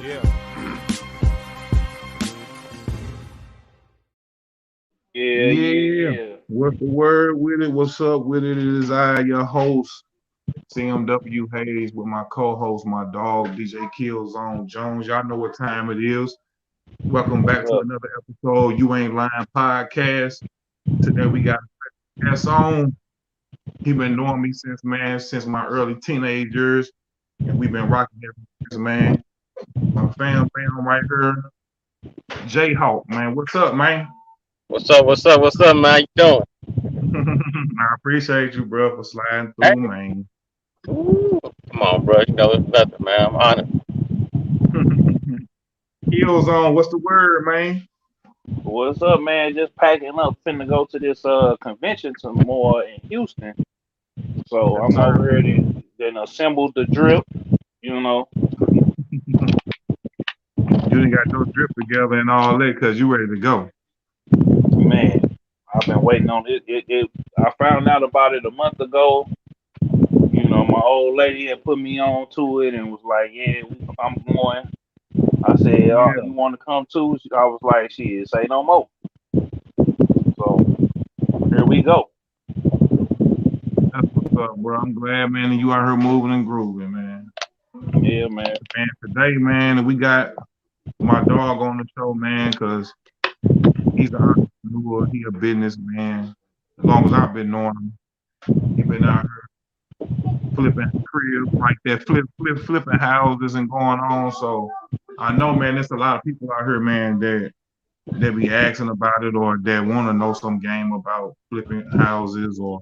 Yeah. What's the word with it? What's up with it? It is I, your host, CMW Hayes, with my co-host, my dog, DJ Killzone Jones. Y'all know what time it is. Welcome back to another episode, You Ain't Lying podcast. Today we got a guest on. He been knowing me since my early teenage years, and we've been rocking ever since, man. My fam right here, J-Hawk, man. What's up, man? What's up, man? How you doing? I appreciate you, bro, for sliding Hey, through, man. come on, bro. You know it's nothing, man. I'm honored. Heels on, what's the word, man? What's up, man? Just packing up, finna go to this convention tomorrow in Houston. So Yes, I'm sir. already then assembled the drip, you know. You done got your drip together and all that because you ready to go. Man, I've been waiting on it. I found out about it a month ago. You know, my old lady had put me on to it and was like, "Yeah, I'm going." I said, "Oh, Yeah, you want to come too?" I was like, "Shit, say no more." So here we go. that's what's up, bro. I'm glad, man, that you out here moving and grooving, man. Yeah, man. Man, today, man, we got my dog on the show, man, because he's an entrepreneur. He a businessman. As long as I've been knowing him, he been out here flipping cribs like that, flipping houses and going on. So I know, man, there's a lot of people out here, man, that be asking about it or that want to know some game about flipping houses or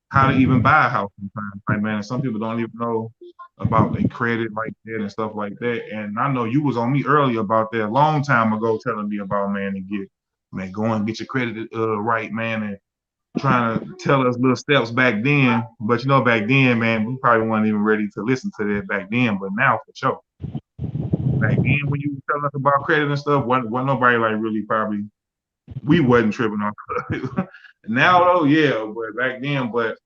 how to even buy a house sometimes. Like, man, some people don't even know about their credit like that and stuff like that. And I know you was on me earlier about that a long time ago, telling me about, man, go and get your credit right, man, and trying to tell us little steps back then. But you know, back then, man, we probably weren't even ready to listen to that back then. But now, for sure, back then when you were telling us about credit and stuff, wasn't nobody like really probably we wasn't tripping on it. Now though, yeah, but back then, but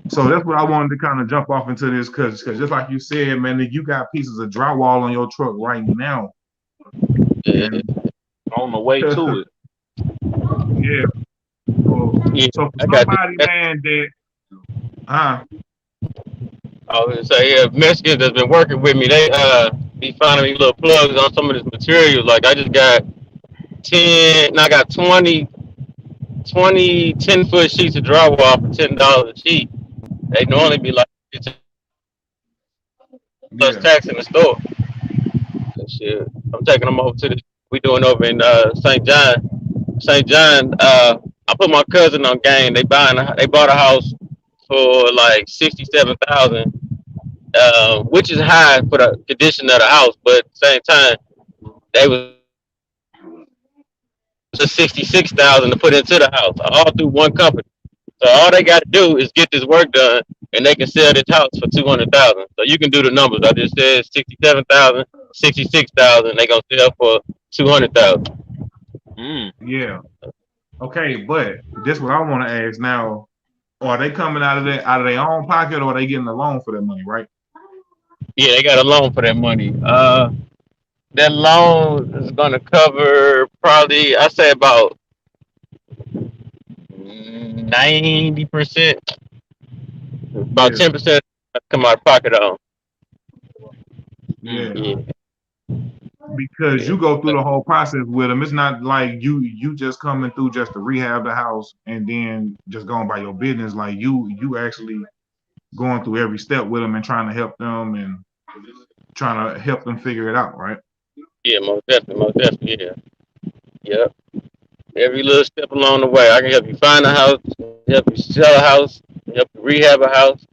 so that's what I wanted to kind of jump off into this because just like you said, man, you got pieces of drywall on your truck right now, Yeah, and On the way to it. yeah, so yeah. so for I got this. somebody, man, that I was gonna say, yeah, Mexicans that's been working with me. They be finding me little plugs on some of this material. Like I just got 10. I got 10-foot sheets of drywall for $10 a sheet. They normally be like 15 plus yeah, tax in the store. And shit, I'm taking them over to the. We doing over in St. John. St. John, I put my cousin on game. They bought a house for like 67,000, which is high for the condition of the house, but at the same time, they was just 66,000 to put into the house, all through one company. So all they got to do is get this work done, and they can sell this house for 200,000. So you can do the numbers. I just said 67,000, 66,000. They gonna sell for 200,000. Mm. yeah. Okay, but this what I want to ask now: are they coming out of their own pocket, or are they getting a loan for that money? Right? Yeah, they got a loan for that money. That loan is gonna cover probably I say about 90%, about Yeah, 10% come out of pocket on. Mm. yeah. Yeah, Because yeah, you go through the whole process with them. It's not like you just coming through just to rehab the house and then just going by your business. Like you actually going through every step with them and trying to help them and trying to help them figure it out, right? yeah, most definitely, yeah, yeah. Every little step along the way, I can help you find a house, help you sell a house, help you rehab a house.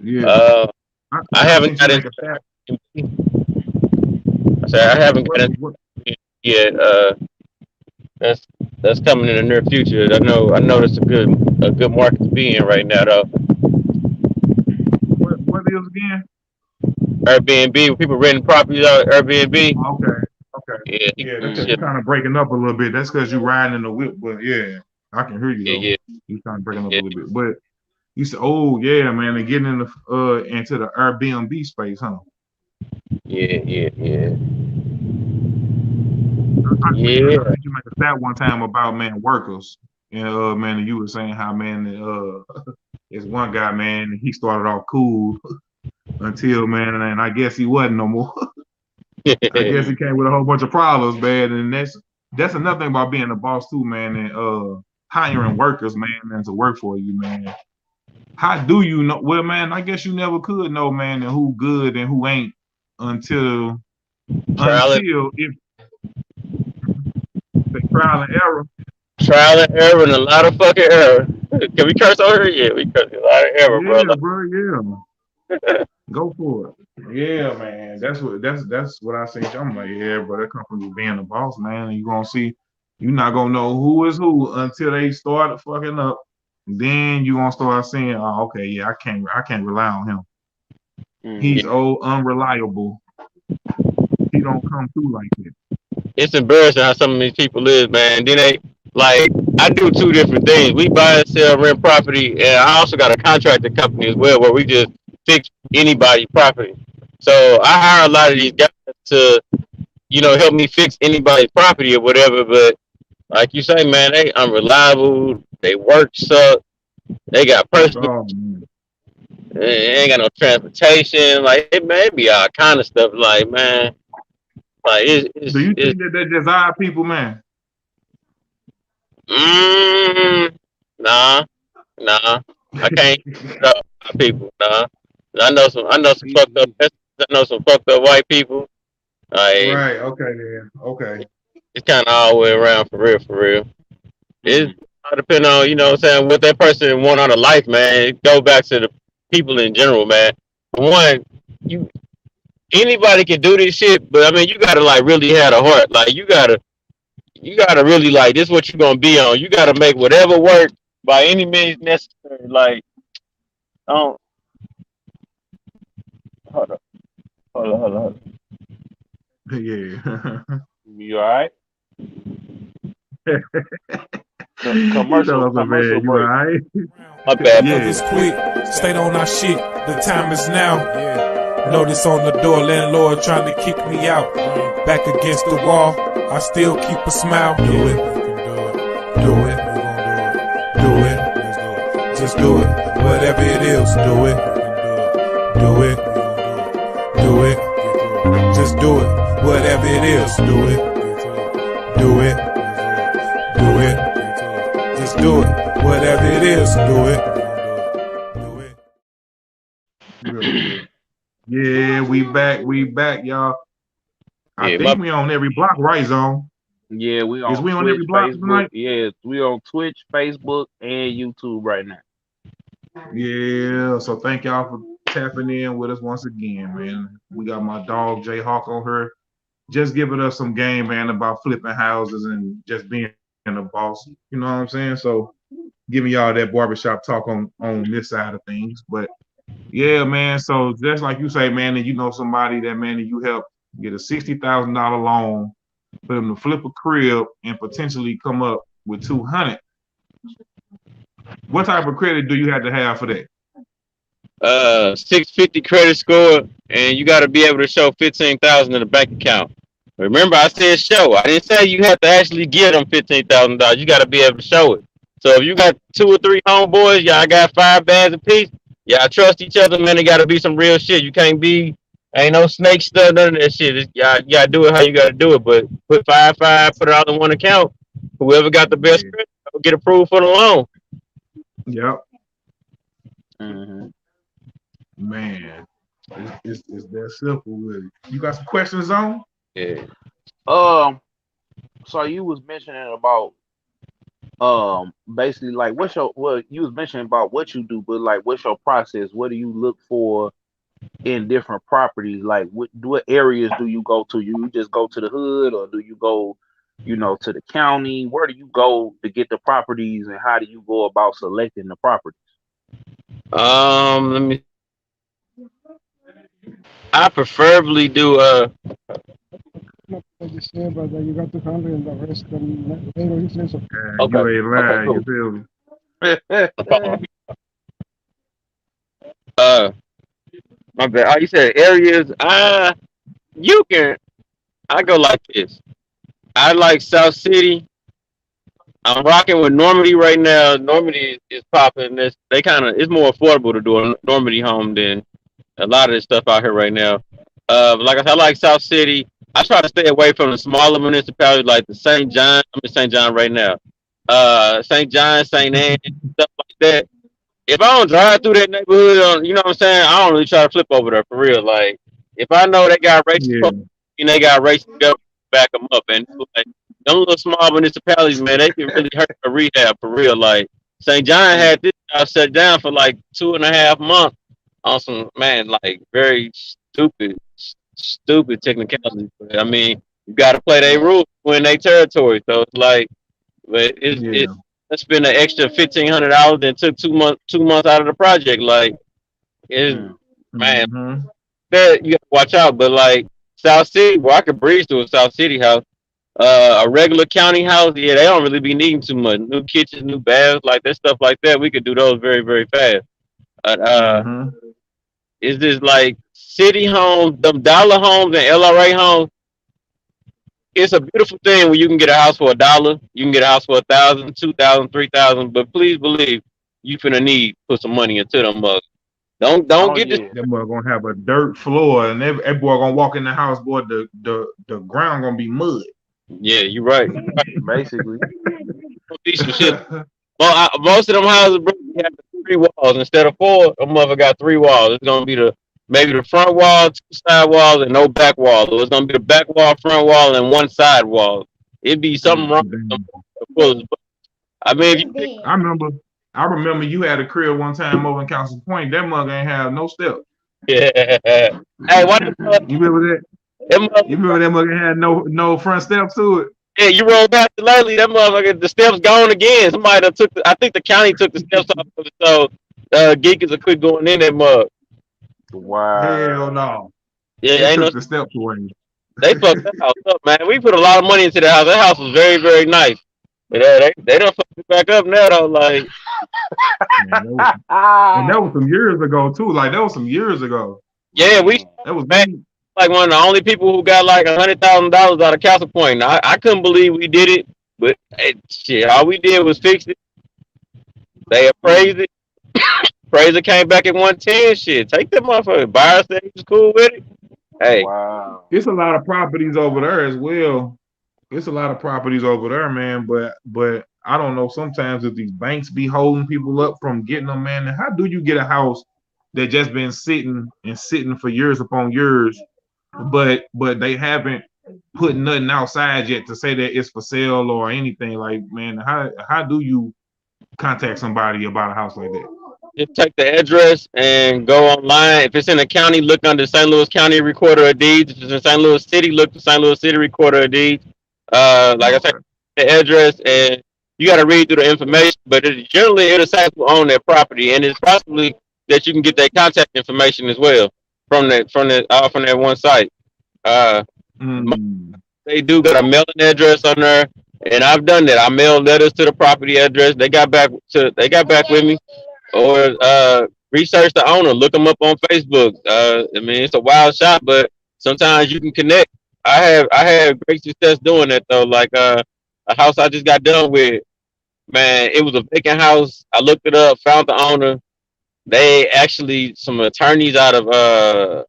Yeah. Uh, I, I I haven't seen you got make into a tap. I say I haven't What got what into yet. That's that's coming in the near future. I know that's a good market to be in right now though. what is again? Airbnb, people renting properties out Airbnb. Okay. Okay. Yeah, Yeah, that's because Mm. you shit. kind of breaking up a little bit. That's because you riding in the whip, but yeah, I can hear you Yeah, though. yeah, You kind of breaking up a yeah. little bit, but you said, "Oh yeah, man, they're getting into the Airbnb space, huh?" Yeah, yeah, yeah, Man, I yeah. think you made a stat one time about man workers. And man, you were saying how man it's one guy, man, he started off cool until man, and I guess he wasn't no more. I guess he came with a whole bunch of problems, man, and that's another thing about being a boss too, man, and hiring workers, man, and to work for you, man. How do you know? Well, man, I guess you never could know, man, and who good and who ain't until Trial and if the trial and error. trial and error and a lot of fucking error. Can we curse over here? Yeah, we curse a lot of error, bro. Yeah, bro. Yeah, go for it. Yeah, man. That's what I think. I'm like, yeah, bro. That comes from you being the boss, man. And you gonna see, you're not gonna know who is who until they start fucking up. Then you gonna start saying, oh, okay, yeah, I can't rely on him. Mm-hmm. He's unreliable. He don't come through like that. It's embarrassing how some of these people is, man. Then they like I do two different things. We buy and sell rent property, and I also got a contracting company as well where we just fix anybody's property. So I hire a lot of these guys to help me fix anybody's property or whatever. But like you say, man, they unreliable. They work suck. They got personal. Oh man. They ain't got no transportation. Like it may be all kind of stuff. Like man, like Do you it's think that they're just odd people, man? mm, nah. Nah, I can't stop people. Nah, I know some fucked up. I know some fucked up white people. Like Right. Okay. Then. Okay. it's kind of all the way around for real. For real, Mm-hmm. it all depend on what I'm saying what that person want out of life, man. It go back to the people in general, man. One, you anybody can do this shit, but I mean you gotta like really have a heart. Like you gotta really like this. What you gonna be on? You gotta make whatever work by any means necessary. Like don't hold on, hold on. Yeah. You all right? You know what I'm Commercial saying? You break. alright? My bad. Yeah. It's quick, stayed on our shit. The time is now. Notice on the door, landlord trying to kick me out. Back against the wall, I still keep a smile. Do it, do it, do it, just do it. Whatever it is, do it, do it, do it, just do it. Whatever it is, do it, do it, do it, just do it. Whatever it is, do it. Yeah, we back, y'all. I Yeah, think we on every block, right, Zone? Yeah, we Is on we on Twitch, every block Facebook. tonight? Yeah, we on Twitch, Facebook, and YouTube right now. Yeah, so thank y'all for tapping in with us once again, man. We got my dog Jay Hawk on her, just giving us some game, man, about flipping houses and just being a boss. You know what I'm saying? So giving y'all that barbershop talk on this side of things. But yeah, man. So just like you say, man, and you know somebody that man that you help get a $60,000 loan for them to flip a crib and potentially come up with 200. What type of credit do you have to have for that? 650 credit score, and you got to be able to show 15,000 in the bank account. Remember, I said show. I didn't say you have to actually give them $15,000. You got to be able to show it. So if you got 2 or 3 homeboys, y'all got 5 bags apiece. Y'all trust each other, man. It got to be some real shit. You can't be ain't no snake stuff, none of that shit. Y'all, you gotta do it how you gotta do it. But put 5, put it all in one account. Whoever got the best Yeah. credit will get approved for the loan. Yep, Mm-hmm. man. It's that simple, really. You got some questions on? Yeah. So you was mentioning about basically like you was mentioning about what you do, but like what's your process? What do you look for in different properties? Like what areas do you go to? You just go to the hood, or do you go, to the county? Where do you go to get the properties, and how do you go about selecting the properties? Let me. I preferably do Like you said, but you got to handle the rest and later influence of You Okay. ain't Okay. lying. You Cool. feel me? Uh, My bad. Oh, you said areas. You can. I go like this. I like South City. I'm rocking with Normandy right now. Normandy is popping. They kind of. It's more affordable to do a Normandy home than a lot of this stuff out here right now. Like I said, I like South City. I try to stay away from the smaller municipalities like the St. John. I'm in St. John right now. St. John, St. Anne, stuff like that. If I don't drive through that neighborhood, you know what I'm saying? I don't really try to flip over there for real. Like, if I know they got racist Yeah, folks and they got racist government to back them up, and like them little small municipalities, man, they can really hurt a rehab for real. Like St. John had this house shut down for like 2.5 months on some man, like very stupid technicalities. But, I mean, you got to play their rules in their territory. So it's like, but yeah. I spent an extra $1,500 and took 2 months out of the project. Like, it's Mm. man, Mm-hmm. that you got to watch out. But like South City, well, I could breeze through a South City house. A regular county house, yeah, they don't really be needing too much. New kitchens, new baths, like that stuff like that. We could do those very, very fast. Mm-hmm. Is this like city homes, them dollar homes and LRA homes? It's a beautiful thing when you can get a house for $1. You can get a house for 1,000, 2,000, 3,000. But please believe you finna need put some money into them mugs. Don't Oh get this. yeah. That boy gonna have a dirt floor, and that boy gonna walk in the house, boy. The ground gonna be mud. Yeah, you're right. Basically. Be some shit. Well, most of them houses, bro, we have 3 walls instead of four. A mother got 3 walls. It's gonna be maybe the front wall, 2 side walls, and no back wall. Or it's gonna be the back wall, front wall, and 1 side wall. It'd be something wrong with them Damn. bullets. But, I mean, if you I remember. I remember you had a crib one time over in Council Point. That mug ain't have no steps. yeah. Hey, why the You remember that? them You remember that mug ain't had no front steps to it? yeah, you roll back to lately, that motherfucker, the steps gone again. Somebody done I think the county took the steps off of it, so geekers are quit going in that mug. Hell Wow. no. Yeah, They ain't no took the steps away. they fucked that house up, man. We put a lot of money into that house. That house was very, very nice. But they done fucked it back up now though. Like, Man, and that was some years ago too. Like that was some years ago. yeah, we That was man, me. like one of the only people who got like $100,000 out of Castle Point. Now, I couldn't believe we did it, but shit, all we did was fix it. They appraised it. Appraiser came back at 110. Shit, take that motherfucker. Buyer said he was cool with it. Hey, Wow. It's a lot of properties over there as well. It's a lot of properties over there, man. But I don't know. Sometimes if these banks be holding people up from getting them, man, how do you get a house that just been sitting and sitting for years upon years, but they haven't put nothing outside yet to say that it's for sale or anything? Like, man, how do you contact somebody about a house like that? just take the address and go online. If it's in a county, look under St. Louis County Recorder of Deeds. If it's in St. Louis City, look for St. Louis City Recorder of Deeds. Like I said, Okay. the address, and you got to read through the information. But generally, it'll say who own that property, and it's possibly that you can get their contact information as well from that one site. Uh, Mm. they do got a mailing address on there, and I've done that. I mailed letters to the property address. They got back with me, or research the owner, look them up on Facebook. I mean, it's a wild shot, but sometimes you can connect. I had great success doing that though. Like a house I just got done with, man, it was a vacant house. I looked it up, found the owner. They actually some attorneys out of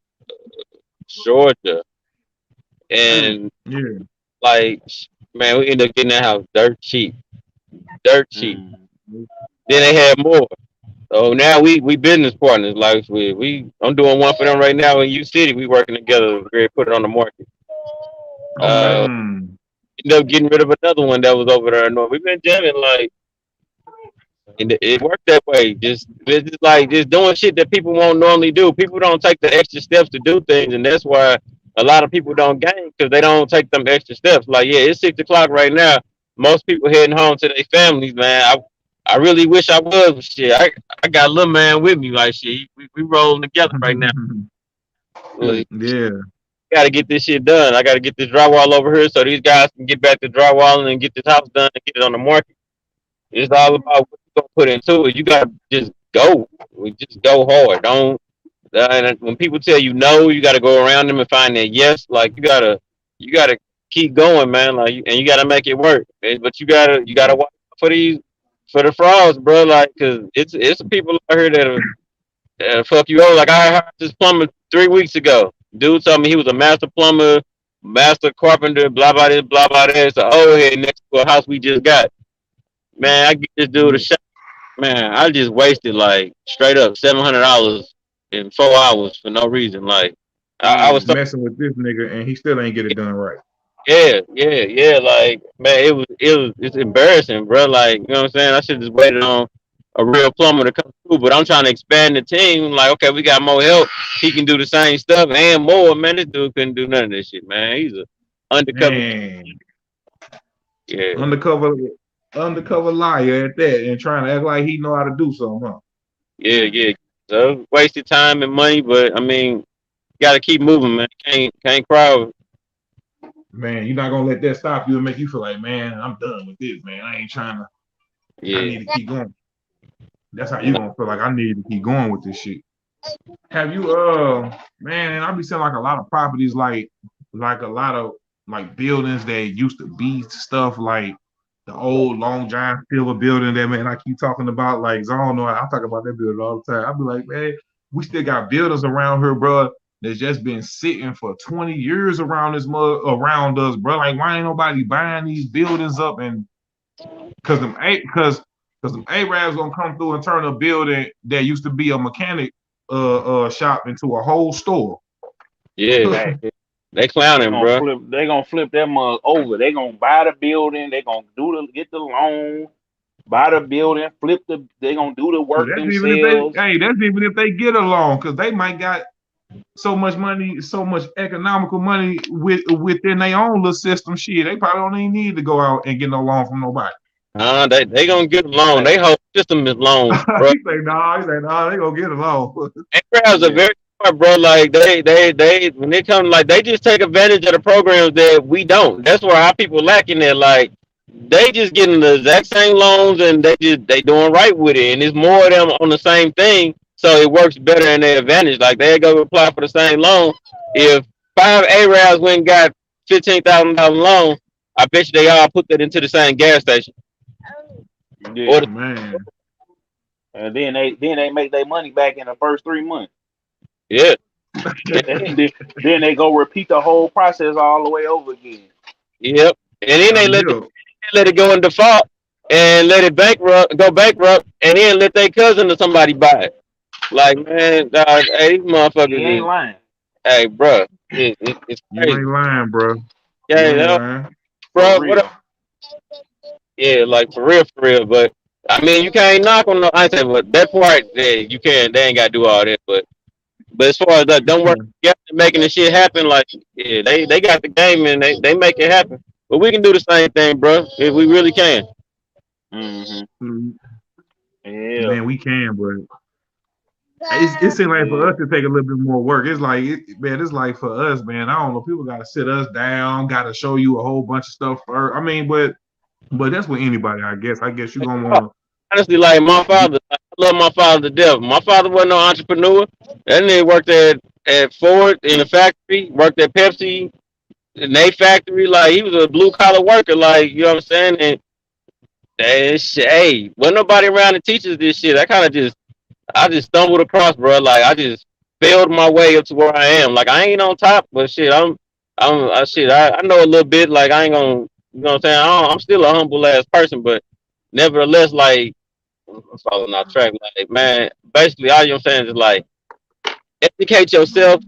Georgia, and Yeah. like man, we ended up getting that house dirt cheap. Mm. Then they had more. So now we business partners. Like I'm doing one for them right now in U City. We working together to put it on the market. Okay. Mm. Ended up getting rid of another one that was over there in North. We've been jamming like, and it worked that way. It's just like just doing shit that people won't normally do. People don't take the extra steps to do things, and that's why a lot of people don't gain because they don't take them extra steps. Like yeah, it's 6 o'clock right now. Most people heading home to their families, man. I really wish I was. But shit, I got a little man with me. Like shit, we rolling together right now. Like, Yeah. got to get this shit done. I got to get this drywall over here so these guys can get back to drywalling and get this house done and get it on the market. It's all about what you gonna put into it. You gotta just go. We just go hard. And when people tell you no, you got to go around them and find that yes. Like you gotta keep going, man. Like, and you gotta make it work. But you gotta watch for these for the frauds, bro. Like, cause it's people out here that fuck you over. Like I hired this plumber 3 weeks ago. Dude told me he was a master plumber, master carpenter, blah blah this, blah blah that. It's an old head next to a house we just got. Man, I get this dude a shot. Man, I just wasted like straight up $700 in 4 hours for no reason. Like I You was so messing with this nigga and he still ain't get it done right. yeah. Like man, it's embarrassing, bro. Like you know what I'm saying. I should just waited on a real plumber to come through, but I'm trying to expand the team. Like okay, we got more help. He can do the same stuff and more. Man, this dude couldn't do none of this shit, man. He's a undercover. Man, Yeah, undercover liar at that, and trying to act like he know how to do something, huh? yeah. So wasted time and money, but I mean, got to keep moving, man. Can't cry over. Man, you're not gonna let that stop you and make you feel like, man, I'm done with this, man. I ain't trying to. I Yeah, need to keep going. That's how you you know. gonna feel like I need to keep going with this shit. Have you man, I be seeing like a lot of properties like a lot of like buildings that used to be stuff like the old Long John Silver building that man I keep talking about. Like I don't know, I talk about that building all the time. I be like, man, we still got buildings around here, bro, that's just been sitting for 20 years around around us, bro. Like why ain't nobody buying these buildings up and because them Arabs gonna come through and turn a building that used to be a mechanic shop into a whole store. Yeah, Hey, they they clowning, gonna bro. flip. They gonna flip that mug over. They gonna buy the building. They gonna get the loan, buy the building, flip the. They gonna do the But work that's even if themselves. that's even if they get along, because they might got so much money, so much economical money within their own little system. Shit, they probably don't even need to go out and get no loan from nobody. They gonna get along. Hey, They whole system is loans, bro. He say nah, they gonna get along. Arabs are yeah, very smart, bro. Like they when they come, like they just take advantage of the programs that we don't. That's where our people lacking there. Like they just getting the exact same loans and they doing right with it, and it's more of them on the same thing, so it works better in their advantage. Like they go apply for the same loan. If five Arabs went and got $15,000 loan, I bet you they all put that into the same gas station or yeah. the, Man, And then they make their money back in the first 3 months. yeah. Then they go repeat the whole process all the way over again. Yep. And then they yeah. let it go in default and let it go bankrupt, and then let their cousin or somebody buy it. Like man, dog, hey, these He motherfuckers ain't is lying. hey, bro, it's You crazy. ain't lying, bro. You Yeah, ain't yeah, lying. For bro, what up? real. Yeah, like for real, for real. But I mean, you can't knock on the. I say, but that part, yeah, you can't. They ain't got to do all that. But as far as that, don't work together making the shit happen. Like yeah, they got the game and they make it happen. But we can do the same thing, bro. If we really can. Hmm. Mm, Yeah, Man, we can, but it seems like for yeah. us to take a little bit more work. It's like, man, it's like for us, man. I don't know. People got to sit us down, got to show you a whole bunch of stuff first. I mean, but that's with anybody, I guess. I guess you're gonna want Honestly, like my to get. father, I love my father to death. My father wasn't no entrepreneur. That nigga worked at Ford in a factory, worked at Pepsi in a factory. Like he was a blue collar worker. Like you know what I'm saying? And that shit, hey, wasn't nobody around to teach us this shit. I just stumbled across, bro. Like I just failed my way up to where I am. Like I ain't on top, but shit, I know a little bit. Like I ain't gonna, you know what I'm saying? I'm still a humble ass person, but nevertheless, like I'm following our track. Like man, basically all you're saying is like educate yourself,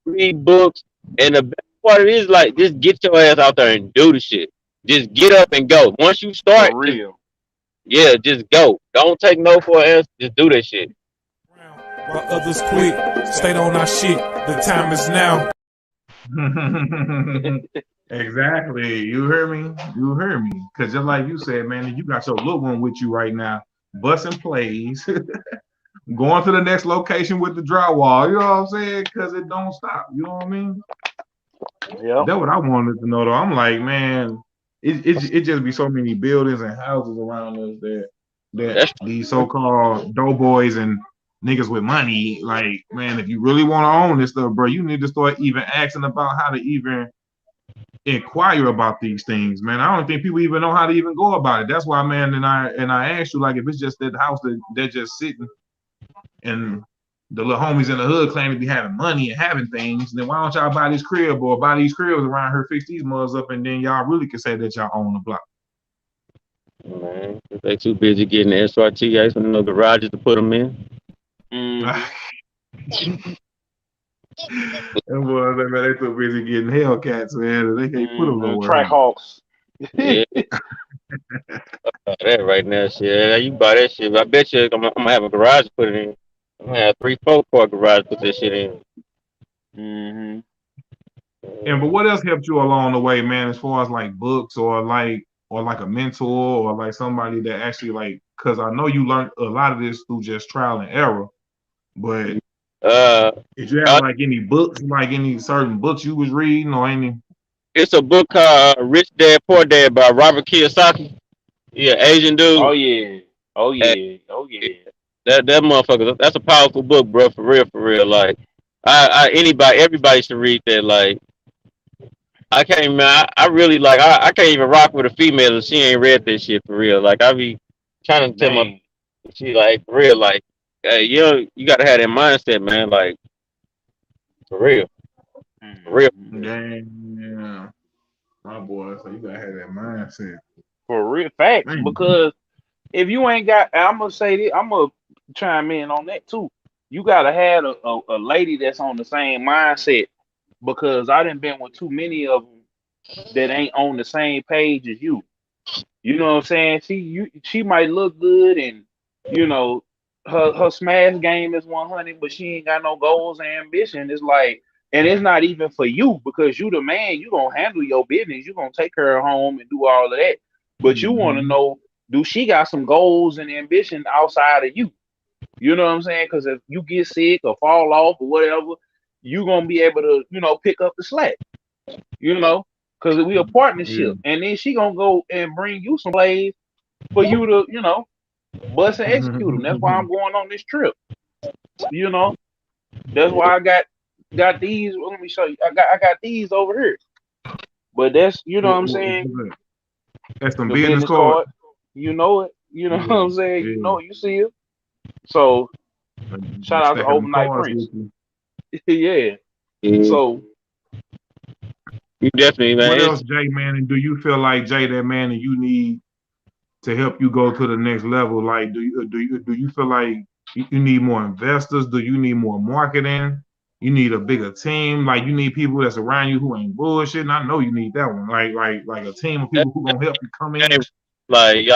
read books, and the best part of it is like just get your ass out there and do the shit. Just get up and go. Once you For start, just real. yeah, just go. Don't take no for an answer. Just do that shit. While others quit, stayed on our shit. The time is now. Exactly. You hear me? You hear me? Because just like you said, man, you got your little one with you right now, busting plays, going to the next location with the drywall. You know what I'm saying? Because it don't stop. You know what I mean? Yep. That's what I wanted to know, though. I'm like, man, it just be so many buildings and houses around us that That's these so-called doughboys and niggas with money. Like, man, if you really want to own this stuff, bro, you need to start even asking about how to even inquire about these things, man. I don't think people even know how to even go about it. That's why, man, and I asked you, like, if it's just that house that they're just sitting and the little homies in the hood claim to be having money and having things, then why don't y'all buy this crib or buy these cribs around here, fix these mugs up, and then y'all really can say that y'all own the block. Man, they too busy getting the SRTs from no garages to put them in. Mm. Them boys, man, they too busy getting Hellcats, man. They can't put them nowhere. Track Hawks. Yeah. That right now, shit. You buy that shit. I bet you I'm gonna have a garage to put it in. I'm gonna have 3-4 car garage to put this shit in. And but what else helped you along the way, man? As far as like books or like a mentor or like somebody that actually like, because I know you learned a lot of this through just trial and error. But did you have like any books, like any certain books you was reading or any? It's a book called Rich Dad Poor Dad by Robert Kiyosaki. Yeah, Asian dude. Oh yeah. That motherfucker. That's a powerful book, bro. For real. Like, everybody should read that. Like, I can't, man. I really like. I can't even rock with a female if she ain't read this shit for real. Like, I be trying to tell my she like for real. Like, hey, you gotta have that mindset, man. Like, for real. Yeah. My boy, so you gotta have that mindset. For real facts, because if you ain't got, I'm gonna say this, I'm gonna chime in on that too. You gotta have a lady that's on the same mindset, because I done been with too many of them that ain't on the same page as you. You know what I'm saying? She might look good and her smash game is 100, but she ain't got no goals and ambition. It's like, and it's not even for you, because you the man. You gonna handle your business. You gonna take her home and do all of that. But you want to know, do she got some goals and ambition outside of you? You know what I'm saying? Because if you get sick or fall off or whatever, you gonna be able to pick up the slack. Because we a partnership, and then she gonna go and bring you some plays for you to bust and execute them. That's why I'm going on this trip. That's why I got these. Let me show you. I got these over here. But that's what I'm saying. That's some business card. You know it. You know what I'm saying. You see it. So shout out to Overnight Prince. Yeah. So you definitely, man. What else, Jay, man? And do you feel like, Jay, that man, and you need to help you go to the next level? Like, do you feel like you need more investors? Do you need more marketing? You need a bigger team. Like, you need people that's around you who ain't bullshit. And I know you need that one. Like a team of people who gonna help you come in. Like,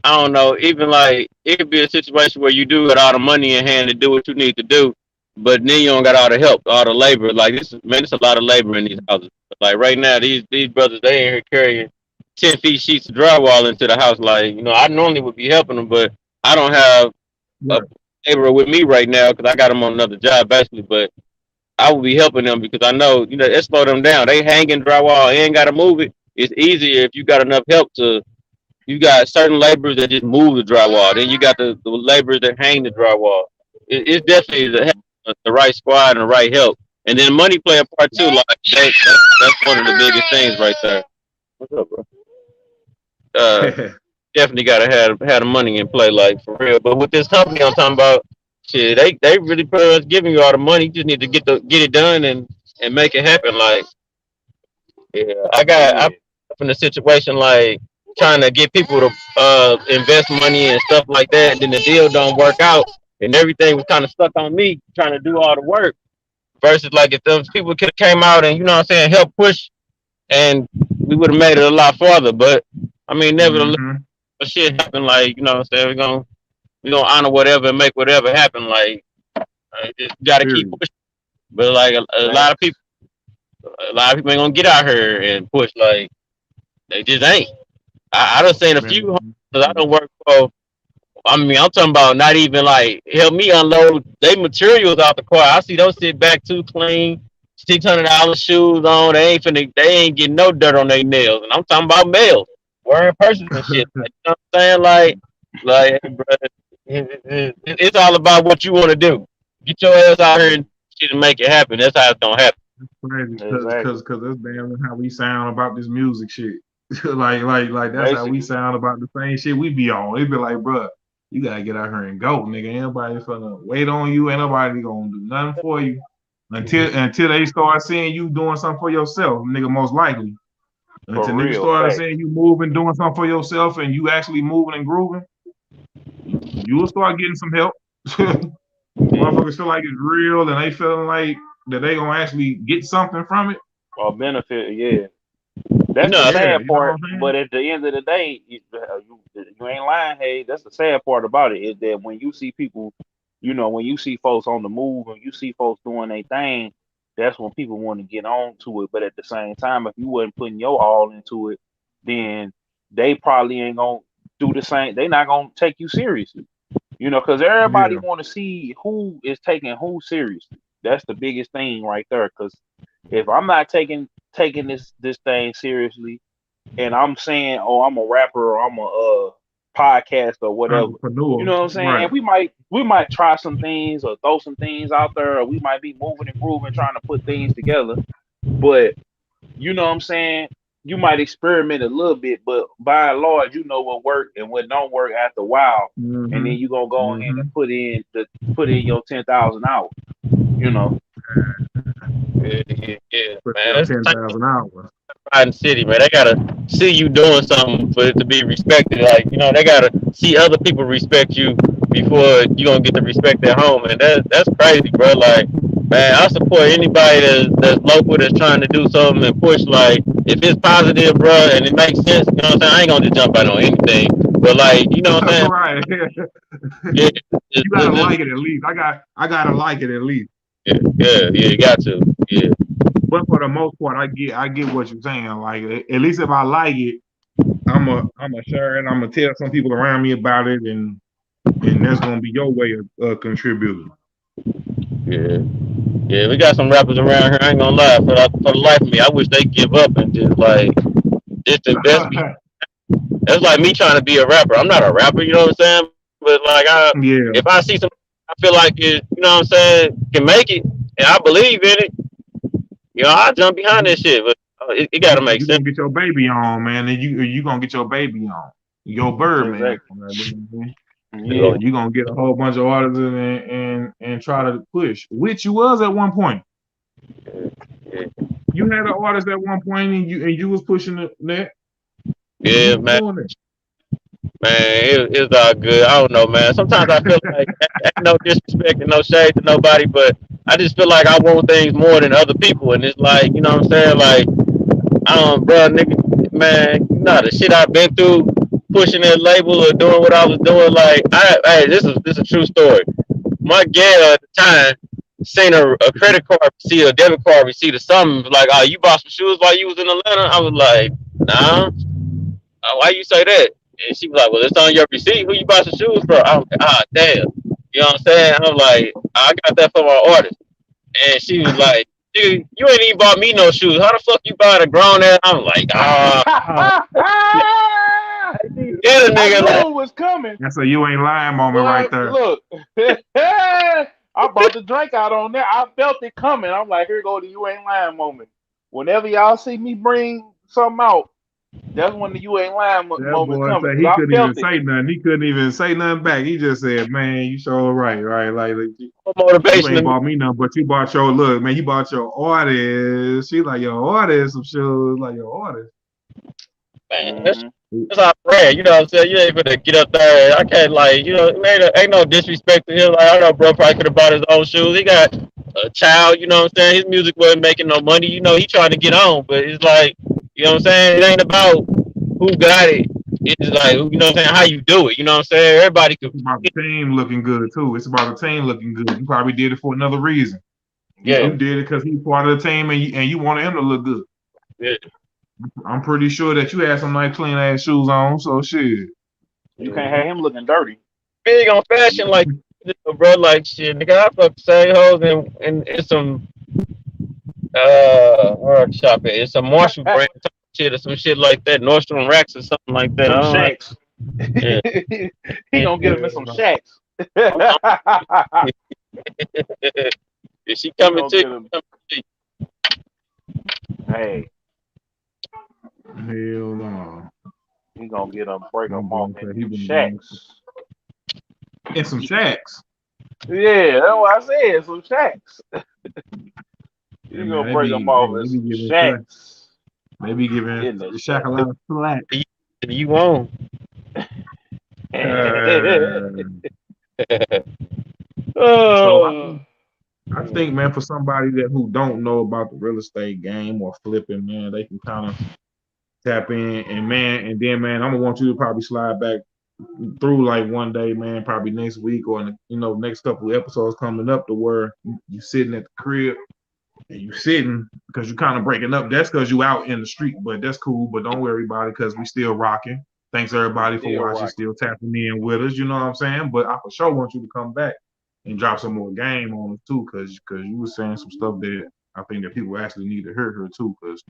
I don't know. Even like, it could be a situation where you do got all the money in hand to do what you need to do, but then you don't got all the help, all the labor. Like, it's a lot of labor in these houses. But like right now, these brothers, they ain't here carrying 10 feet sheets of drywall into the house. Like, I normally would be helping them, but I don't have a labor with me right now because I got them on another job basically. But I will be helping them because I know, it slow them down. They hanging drywall and got to move it. It's easier if you got enough help to. You got certain laborers that just move the drywall. Then you got the laborers that hang the drywall. It's definitely the right squad and the right help. And then money play a part too. Like that's one of the biggest things right there. What's up, bro? Definitely gotta have the money in play, like for real. But with this company I'm talking about, shit, they really pretty much giving you all the money. You just need to get it done and make it happen. Like, I'm in a situation like trying to get people to invest money and stuff like that, and then the deal don't work out, and everything was kind of stuck on me trying to do all the work. Versus like if those people could have came out and help push, and we would have made it a lot farther. But I mean, nevertheless, shit happened. Like we're gonna honor whatever and make whatever happen. Like, just gotta keep pushing. But like a lot of people ain't gonna get out here and push. Like, they just ain't. I done seen a few homes I don't work for. I mean, I'm talking about not even like help me unload they materials out the car. I see those sit back too clean, $600 shoes on. They ain't getting no dirt on their nails. And I'm talking about males wearing purses and shit. Like, you know what I'm saying? Like, hey, bro, It's all about what you want to do. Get your ass out here and shit and make it happen. That's how it's gonna happen. Crazy, Exactly. cause that's damn how we sound about this music shit. Like that's how we Basically. sound about the same shit we be on. It be like, bruh, you gotta get out here and go, nigga. Ain't nobody finna wait on you. Ain't nobody gonna do nothing for you until they start seeing you doing something for yourself, nigga. Most likely, For until niggas real. start Fact. seeing you moving, doing something for yourself, and you actually moving and grooving, you will start getting some help. Yeah. Motherfuckers feel like it's real, and they feeling like that they gonna actually get something from it. Or benefit, yeah. You That's know, the Yeah, sad you know what part. I'm saying? But at the end of the day, you ain't lying. Hey, that's the sad part about it is that when you see people, when you see folks on the move and you see folks doing their thing, that's when people want to get on to it. But at the same time, if you wasn't putting your all into it, then they probably ain't gonna do the same. They not gonna take you seriously. Because everybody Yeah, want to see who is taking who seriously. That's the biggest thing right there. Because if I'm not taking this thing seriously, and I'm saying, oh, I'm a rapper or I'm a podcast or whatever, you entrepreneur, know what I'm saying? right? And we might try some things or throw some things out there, or we might be moving and grooving, trying to put things together. But you know what I'm saying? You might experiment a little bit, but by and large, you know what work and what don't work after a while, and then Mm-hmm. you gonna go in Mm-hmm. and put in your 10,000 hours. You know, yeah, Put man. your That's the ten type thousand hours. of city, man. They gotta see you doing something for it to be respected. Like, they gotta see other people respect you before you gonna get the respect at home. And that's crazy, bro. Like, man, I support anybody that's local that's trying to do something and push. Like, if it's positive, bro, and it makes sense, you know what I'm saying? I ain't gonna just jump out on anything. But like, you know what I'm saying? Right. Yeah, You gotta like it at least. I gotta like it at least. yeah, you got to. Yeah. But for the most part, I get what you're saying. Like at least if I like it, I'm a share it. I'm gonna tell some people around me about it, and that's gonna be your way of contributing. Yeah. Yeah, we got some rappers around here. I ain't gonna lie. For the life of me, I wish they give up and just like just invest. That's like me trying to be a rapper. I'm not a rapper, you know what I'm saying? But like, Yeah, if I see some, I feel like it, you know what I'm saying, can make it, and I believe in it, I jump behind that you, shit. But it you gotta make you sense. gonna get your baby on, man, and you gonna get your baby on, your bird man. exactly. Yeah. You gonna get a whole bunch of artists and try to push, which you was at one point. Yeah, You had an artist at one point, and you was pushing that. You yeah, was man. doing it. Man, it's all good. I don't know, man. Sometimes I feel like ain't no disrespect and no shade to nobody, but I just feel like I want things more than other people, and it's like, you know what I'm saying? Like, bro, nigga, man, the shit I've been through, pushing that label or doing what I was doing. Like, hey, this is a true story. My gal at the time seen a credit card receipt, a debit card receipt, or something. Like, oh, you bought some shoes while you was in Atlanta? I was like, nah. Why you say that? And she was like, well, it's on your receipt. Who you bought some shoes from? I was like, ah, damn. You know what I'm saying? I'm like, I got that for my artist. And she was like, dude, you ain't even bought me no shoes. How the fuck you bought a grown ass? I'm like, Oh, get a I nigga like, knew it was coming. that's a you ain't lying moment right Boy, there. look. I brought the drink out on there. I felt it coming. I'm like, here go the you ain't lying moment. Whenever y'all see me bring something out, that's when the you ain't lying That moment boy coming. said Because he I couldn't even felt it. say nothing. He couldn't even say nothing back. He just said, "Man, you sure right, right? Like you motivation to ain't me. bought me nothing, but you bought your look, man. You bought your artist. She like your artist some shoes, like your artist." Man, Hmm. that's our friend. You know what I'm saying? You ain't gonna get up there. I can't, like, ain't no disrespect to him. Like, I know bro probably could have bought his own shoes. He got a child, you know what I'm saying? His music wasn't making no money. He trying to get on, but it's like, you know what I'm saying? It ain't about who got it. It's like, you know what I'm saying, how you do it. You know what I'm saying? Everybody could, It's about the team looking good too. It's about the team looking good. You probably did it for another reason. You yeah, did it because he's part of the team, and you wanted him to look good. yeah, I'm pretty sure that you had some nice clean ass shoes on. So shit. You can't yeah. have him looking dirty. Big on fashion, like, bro, like, shit, nigga, I fuck the same hoes and some, where I shop at? It's a Marshall brand shit or some shit like that, Nordstrom Racks or something like that. Them I don't know. shanks. Yeah. He gonna get him in Hell some no. shacks. Is she He coming gonna to get him. you? Hey, Hell no. he gonna get him, break Them him off boys in said he them been doing shacks. in some shacks. Yeah, that's what I said. Some shacks. Hey You man, gonna break them off in they be some giving shacks. they be giving In the Shaq a shack. lot of slack. You won't. So I Oh, think I think, man, for somebody that who don't know about the real estate game or flipping, man, they can kind of tap in and man, and then man, I'm gonna want you to probably slide back through like one day, man, probably next week or in the, next couple of episodes coming up to where you sitting at the crib and you sitting because you kind of breaking up. That's because you out in the street, but that's cool. But don't worry about it because we still rocking. Thanks we everybody for still watching, rock. still tapping in with us. You know what I'm saying? But I for sure want you to come back and drop some more game on us too, because you were saying some stuff that I think that people actually need to hear her too. Because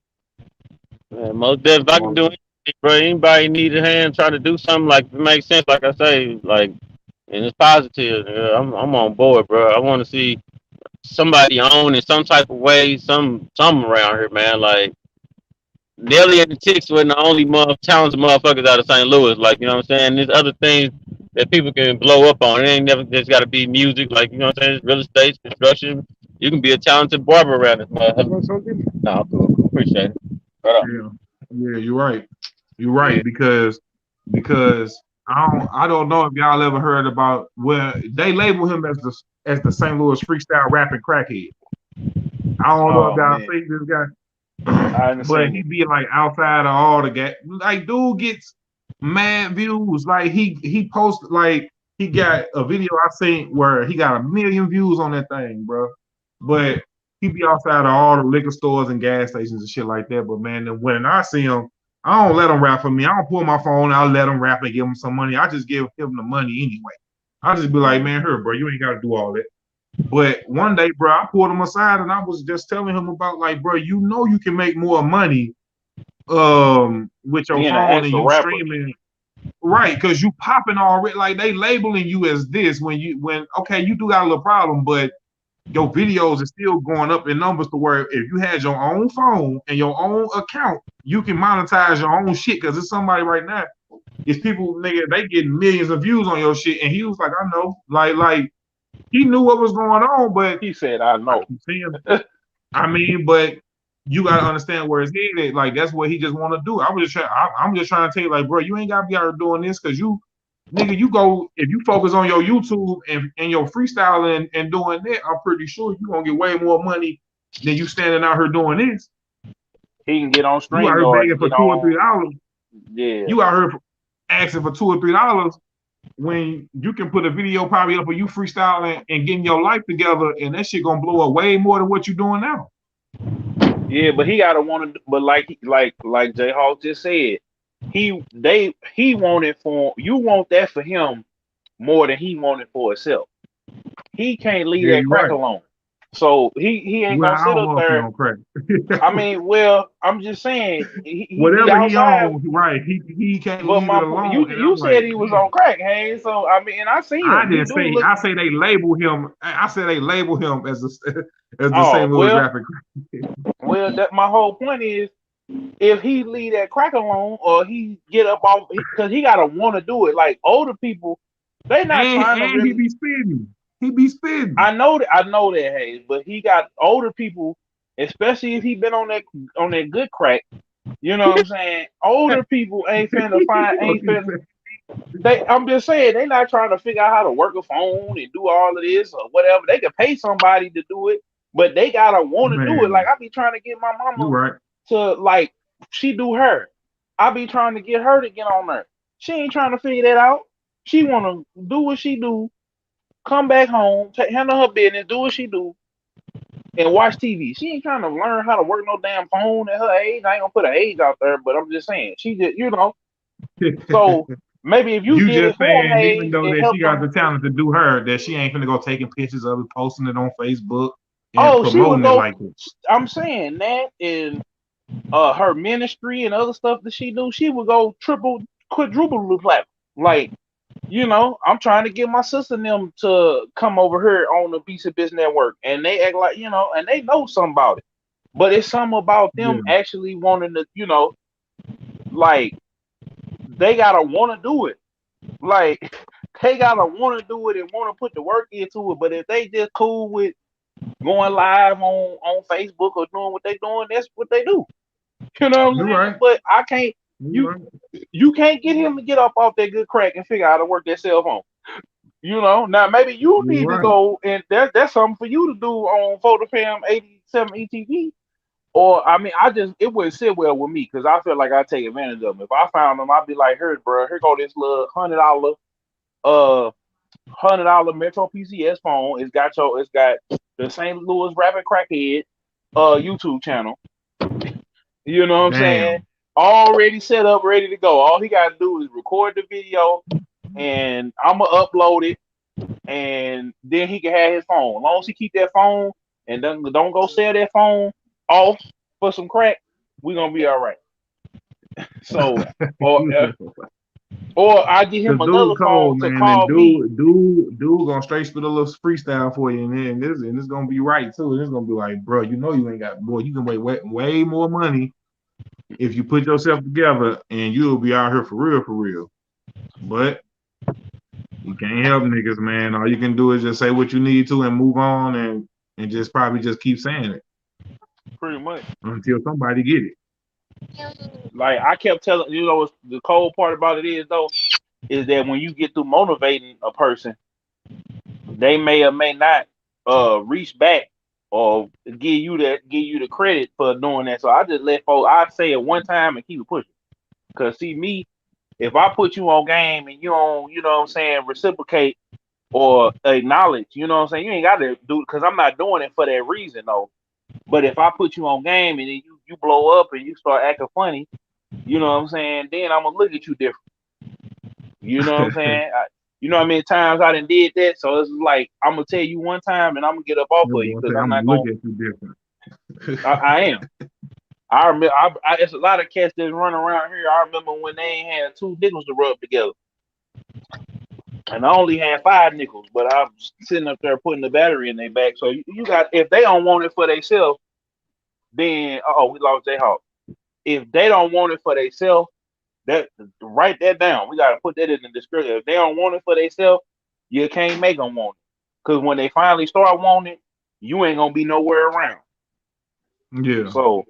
Man, most definitely, if I can do anything, bro. Anybody need a hand trying to do something like it makes sense, like I say, like and it's positive. Yeah, I'm on board, bro. I want to see somebody own in some type of way, some around here, man. Like Nelly and the Ticks were the only talented motherfuckers out of St. Louis. Like, you know what I'm saying? There's other things that people can blow up on. It ain't never just got to be music. Like, you know what I'm saying? Real estate, construction. You can be a talented barber around this You motherfucker. want something? No, cool. Appreciate it. Shut up. yeah, yeah, you're right. You're Yeah. right because I don't know if y'all ever heard about where they label him as the St. Louis freestyle rapping crackhead. I don't know if Oh y'all man, see this guy. I haven't But seen he it. be like outside of all the gas. Like dude gets mad views. Like he posted like he got a video I seen where he got 1 million views on that thing, bro. But he be outside of all the liquor stores and gas stations and shit like that. But man, then when I see him, I don't let him rap for me. I don't pull my phone. I'll let him rap and give him some money. I just give him the money anyway. I just be like, man, Mhm. here, bro, you ain't got to do all that. But one day, bro, I pulled him aside and I was just telling him about like, bro, you can make more money with your Being an phone and actual you rapper. streaming right because you popping already like they labeling you as this when okay you do got a little problem but your videos are still going up in numbers to where if you had your own phone and your own account you can monetize your own shit because it's somebody right now it's people nigga they getting millions of views on your shit and he was like I know like he knew what was going on but He said, "I I know." keep seeing I mean, but you gotta understand where his head is. Like that's what he just want to do. I'm just trying to tell you, like, bro, you ain't gotta be out here doing this because nigga, you go if you focus on your YouTube and your freestyling and doing that. I'm pretty sure you gonna get way more money than you standing out here doing this. He can get on You out here StreamYard begging and for get on. $2 or $3. Yeah, You out here asking for $2 or $3 when you can put a video probably up of you freestyling and getting your life together, and that shit gonna blow up way more than what you doing now. yeah, but he gotta want to. But like J Hawk just said, he wanted for you want that for him more than he wanted for himself. He can't leave Yeah, that you're crack right. alone. So he ain't Well, gonna I sit don't up know if he there. on crack. I mean, well, I'm just saying he be Whatever he outside. on, right? He can't But leave it my point, alone. And you I'm like, said he was man, on crack, hey. So I mean, and I seen I him. He didn't do say. look. I say they label him. I said they label him as the as the Oh St. Louis well, rapper. well. That my whole point is, if he leave that crack alone, or he get up off, because he gotta want to do it. Like older people, they not trying to And he really. be spitting. He be spitting. I know that, Hayes, but he got older people, especially if he been on that good crack. You know what I'm saying? Older people ain't finna. I'm just saying they not trying to figure out how to work a phone and do all of this or whatever. They could pay somebody to do it, but they gotta want to do it. Like Man, I be trying to get my you mama right. to like she do her. I be trying to get her to get on there. She ain't trying to figure that out. She wanna do what she do, come back home, handle her business, do what she do, and watch TV. She ain't trying to learn how to work no damn phone at her age. I ain't gonna put her age out there, but I'm just saying she just So maybe if you You did just it for him, saying, even Hayes, though it that she helped got him. the talent to do her, that she ain't finna go taking pictures of it, posting it on Facebook, and Oh, she would promoting it go. like this. I'm saying that in her ministry and other stuff that she do, she would go triple, quadruple the platinum. Like, I'm trying to get my sister and them to come over here on the Beast of Biz Network, and they act like, and they know something about it. But it's something about them Yeah. actually wanting to, like they gotta want to do it. Like they gotta want to do it and want to put the work into it. But if they just cool with going live on Facebook or doing what they doing, that's what they do. You know what I'm You're saying? right. But I can't. You're You right. you can't get him to get up off that good crack and figure out how to work that cell phone. Now maybe you You're need to right. go and that's something for you to do on PhotoFam 87 ETV. Or I mean, it wouldn't sit well with me because I feel like I take advantage of them. If I found them, I'd be like, "Here, bro, here go this little $100 Metro PCS phone. It's got the St. Louis Rapid Crackhead YouTube channel. You know what I'm saying? Damn. Already set up, ready to go. All he got to do is record the video, and I'm gonna upload it, and then he can have his phone. As long as he keep that phone and don't go sell that phone off for some crack, we gonna be all right. So, or or I get Cause him another dude phone cold, to man, and call me. dude gonna straight spit a little freestyle for you, and then it's gonna be right too. And it's gonna be like, bro, you ain't got, boy, you can way more money if you put yourself together, and you'll be out here for real, for real. But you can't help niggas, man. All you can do is just say what you need to and move on, and just probably just keep saying it Pretty much. until somebody get it. Like I kept telling the cold part about it is that when you get through motivating a person, they may or may not reach back or give you the credit for doing that. So I just let folks I say it one time and keep it pushing. Cause see me, if I put you on game and you don't, what I'm saying, reciprocate or acknowledge, you know what I'm saying, you ain't gotta do it because I'm not doing it for that reason though. But if I put you on game and then you blow up and you start acting funny, you know what I'm saying, then I'm gonna look at you different. You know what I'm saying? You know how many times I done did that? So it's like I'm gonna tell you one time and I'm gonna get up off That of you boy because say, I'm I'm not gonna look gonna. at you different. I am. I remember. It's a lot of cats that run around here. I remember when they ain't had two nickels to rub together, and I only had 5 nickels, but I'm sitting up there putting the battery in their back. So you got if they don't want it for themselves, then we lost their hawk. If they don't want it for themselves, that write that down. We gotta put that in the description. If they don't want it for themselves, you can't make them want it. Cause when they finally start wanting it, you ain't gonna be nowhere around. Yeah. So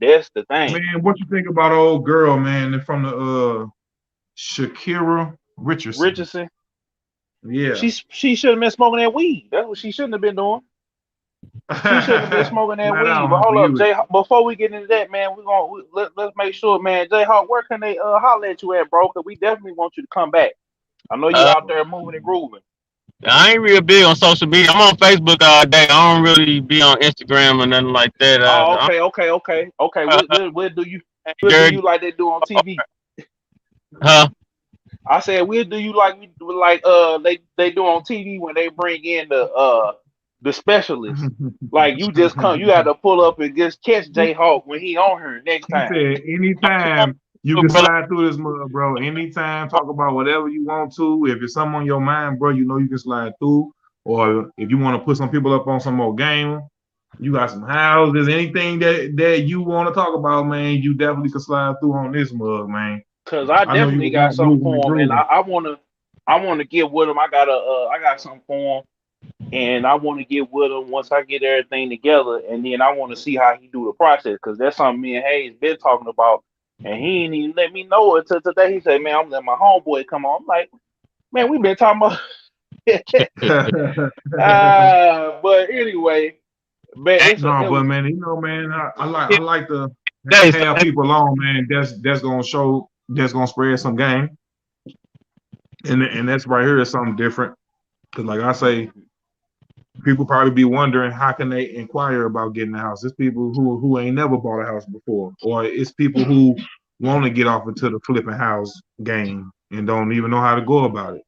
that's the thing. Man, what you think about old girl, man, from the Sha'Carri Richardson? Richardson, Yeah. she should have been smoking that weed. That's what she shouldn't have been doing. She shouldn't have been smoking that Flat weed. out, But Uncle hold up, Hewitt. Jay. Before we get into that, man, let's make sure, man. Jay Hawk, where can they holler at you at, bro? Cause we definitely want you to come back. I know you Uh, out there moving and grooving. I ain't real big on social media. I'm on Facebook all day. I don't really be on Instagram or nothing like that. Oh, okay. We'll do you like they do on TV. Huh? I said we'll do you like they do on TV when they bring in the specialists. Like you just come, you have to pull up and just catch Jay Hawk when he on here next He time. said, anytime you can slide through this mud, bro. Anytime, talk about whatever you want to. If it's something on your mind, bro, you know you can slide through. Or if you want to put some people up on some more game, you got some houses, anything that you want to talk about, man, you definitely can slide through on this mug, man. Cause I I know you definitely was got out something moving and for him, and grooving. I wanna get with him. I got something for him, and I want to get with him once I get everything together, and then I want to see how he do the process. Cause that's something me and Hayes been talking about, and he ain't even let me know until today. He said, "Man, I'm letting my homeboy come on." I'm like, "Man, we been talking about." But anyway, man, No, it but was man, you know, man, I Yeah, like to days. have people on, man. That's gonna spread some game, and that's right here is something different. Cause like I say, people probably be wondering how can they inquire about getting a house. It's people who ain't never bought a house before, or it's people who want to get off into the flipping house game and don't even know how to go about it.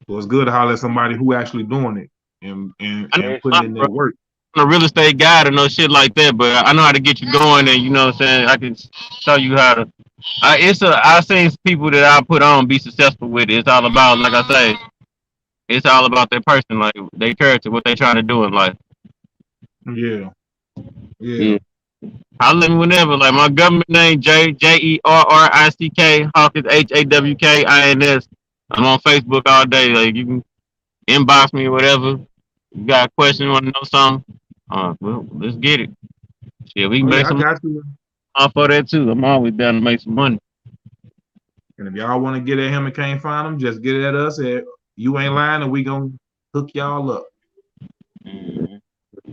So it's good to holler at somebody who actually doing it and and, I know and that putting shit. in I'm that work. a real estate guide or no shit like that, but I know how to get you going, and you know what I'm saying. I can show you how to I've seen people that I put on be successful with it. It's all about, like I say, it's all about their person, like their character, what they trying to do in life. Yeah, yeah. Yeah. I live whenever. Like my government name Jerrick Hawkins Hawkins. I'm on Facebook all day. Like you can inbox me or whatever. You got a question, want to know something? Well, let's get it. Yeah, we Oh can make yeah, I some got you. off of that too. I'm always down to make some money. And if y'all want to get at him and can't find him, just get at us at You Ain't Lying, and we gonna hook y'all up. Mhm.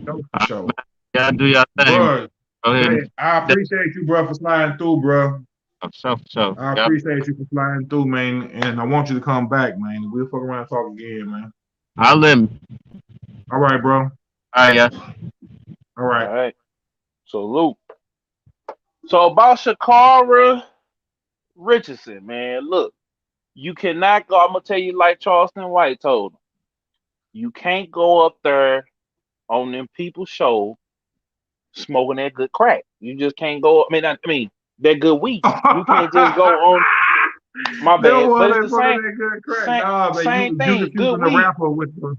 Show for I, sure. y'all do y'all thing. Bro, Go ahead and I appreciate you, bro, for sliding through, bro. for sure, for sure. I Yep. appreciate you for sliding through, man. And I want you to come back, man. We'll fuck around and talk again, man. I'll let me. All right, bro. All right, yeah. All All right. right. Salute. So about Sha'Carri Richardson, man, look, you cannot go. I'm gonna tell you like Charleston White told him. You can't go up there on them people's show smoking that good crack. You just can't go. I mean that good weed. You can't just go on. My They don't bad, but want it's that the fucking same, that good crack. same, Nah, man, same you thing. confusing Good the weed, rapper with the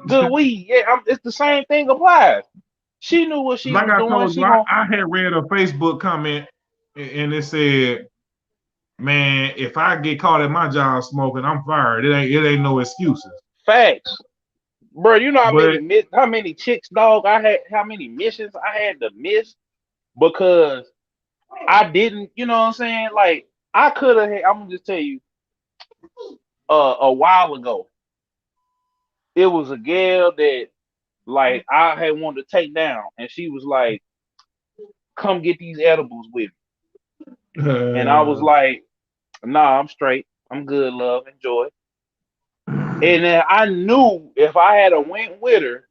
good weed. Yeah, it's the same thing applies. She knew what she like was I doing. told She you, gonna I had read a Facebook comment and it said, man, if I get caught at my job smoking, I'm fired. It ain't no excuses. facts, bro. You know But how many chicks, dog? I had how many missions I had to miss because I didn't. You know what I'm saying? Like I could have. I'm gonna just tell you. A while ago, it was a girl that like I had wanted to take down, and she was like, "Come get these edibles with me," and I was uh, like, "Nah, I'm straight. I'm good, love, enjoy." And then I knew if I had a went with her,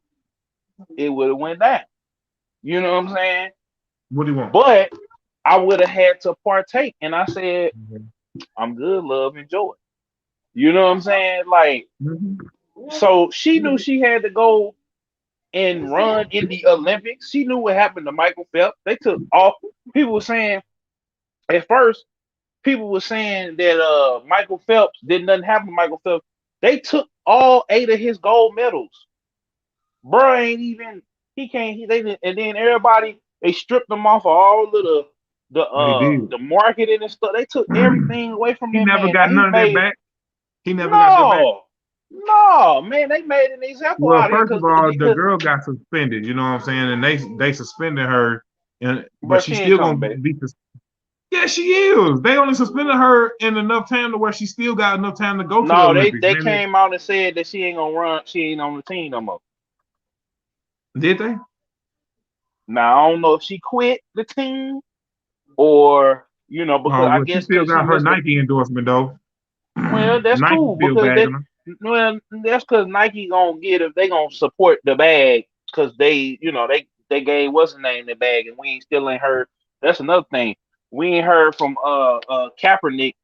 it would have went down. You know what I'm saying? what do you want? But I would have had to partake, and I said, "I'm good, love, enjoy." You know what I'm saying? Like, Mhm. so she knew she had to go and run in the Olympics. She knew what happened to Michael Phelps. They took off. People were saying at first, people were saying that Michael Phelps did nothing happen to Michael Phelps. They took all 8 of his gold medals. Bro ain't even he can't they didn't, and then everybody they stripped him off of all of They did. the marketing and stuff. They took everything away from He that never man. Now got he none of that made back. He never got that back. no, no man. They made an example Well, out of him first of all, the because girl got suspended. You know what I'm saying? And they suspended her, but bro, she she's ain't still gonna coming back. be. Yeah, she is. They only suspended her in enough time to where she still got enough time to go to the No, Olympics. they Man, came out and said that she ain't gonna run. She ain't on the team no more. did they? Now I don't know if she quit the team or because Oh, I well, she guess still because she got her missed the. Nike endorsement though. Well, that's Nike cool still because bagging her. that's because Nike gonna get if they gonna support the bag because they gave what's the name the bag and we ain't still ain't heard. That's another thing we ain't heard from Kaepernick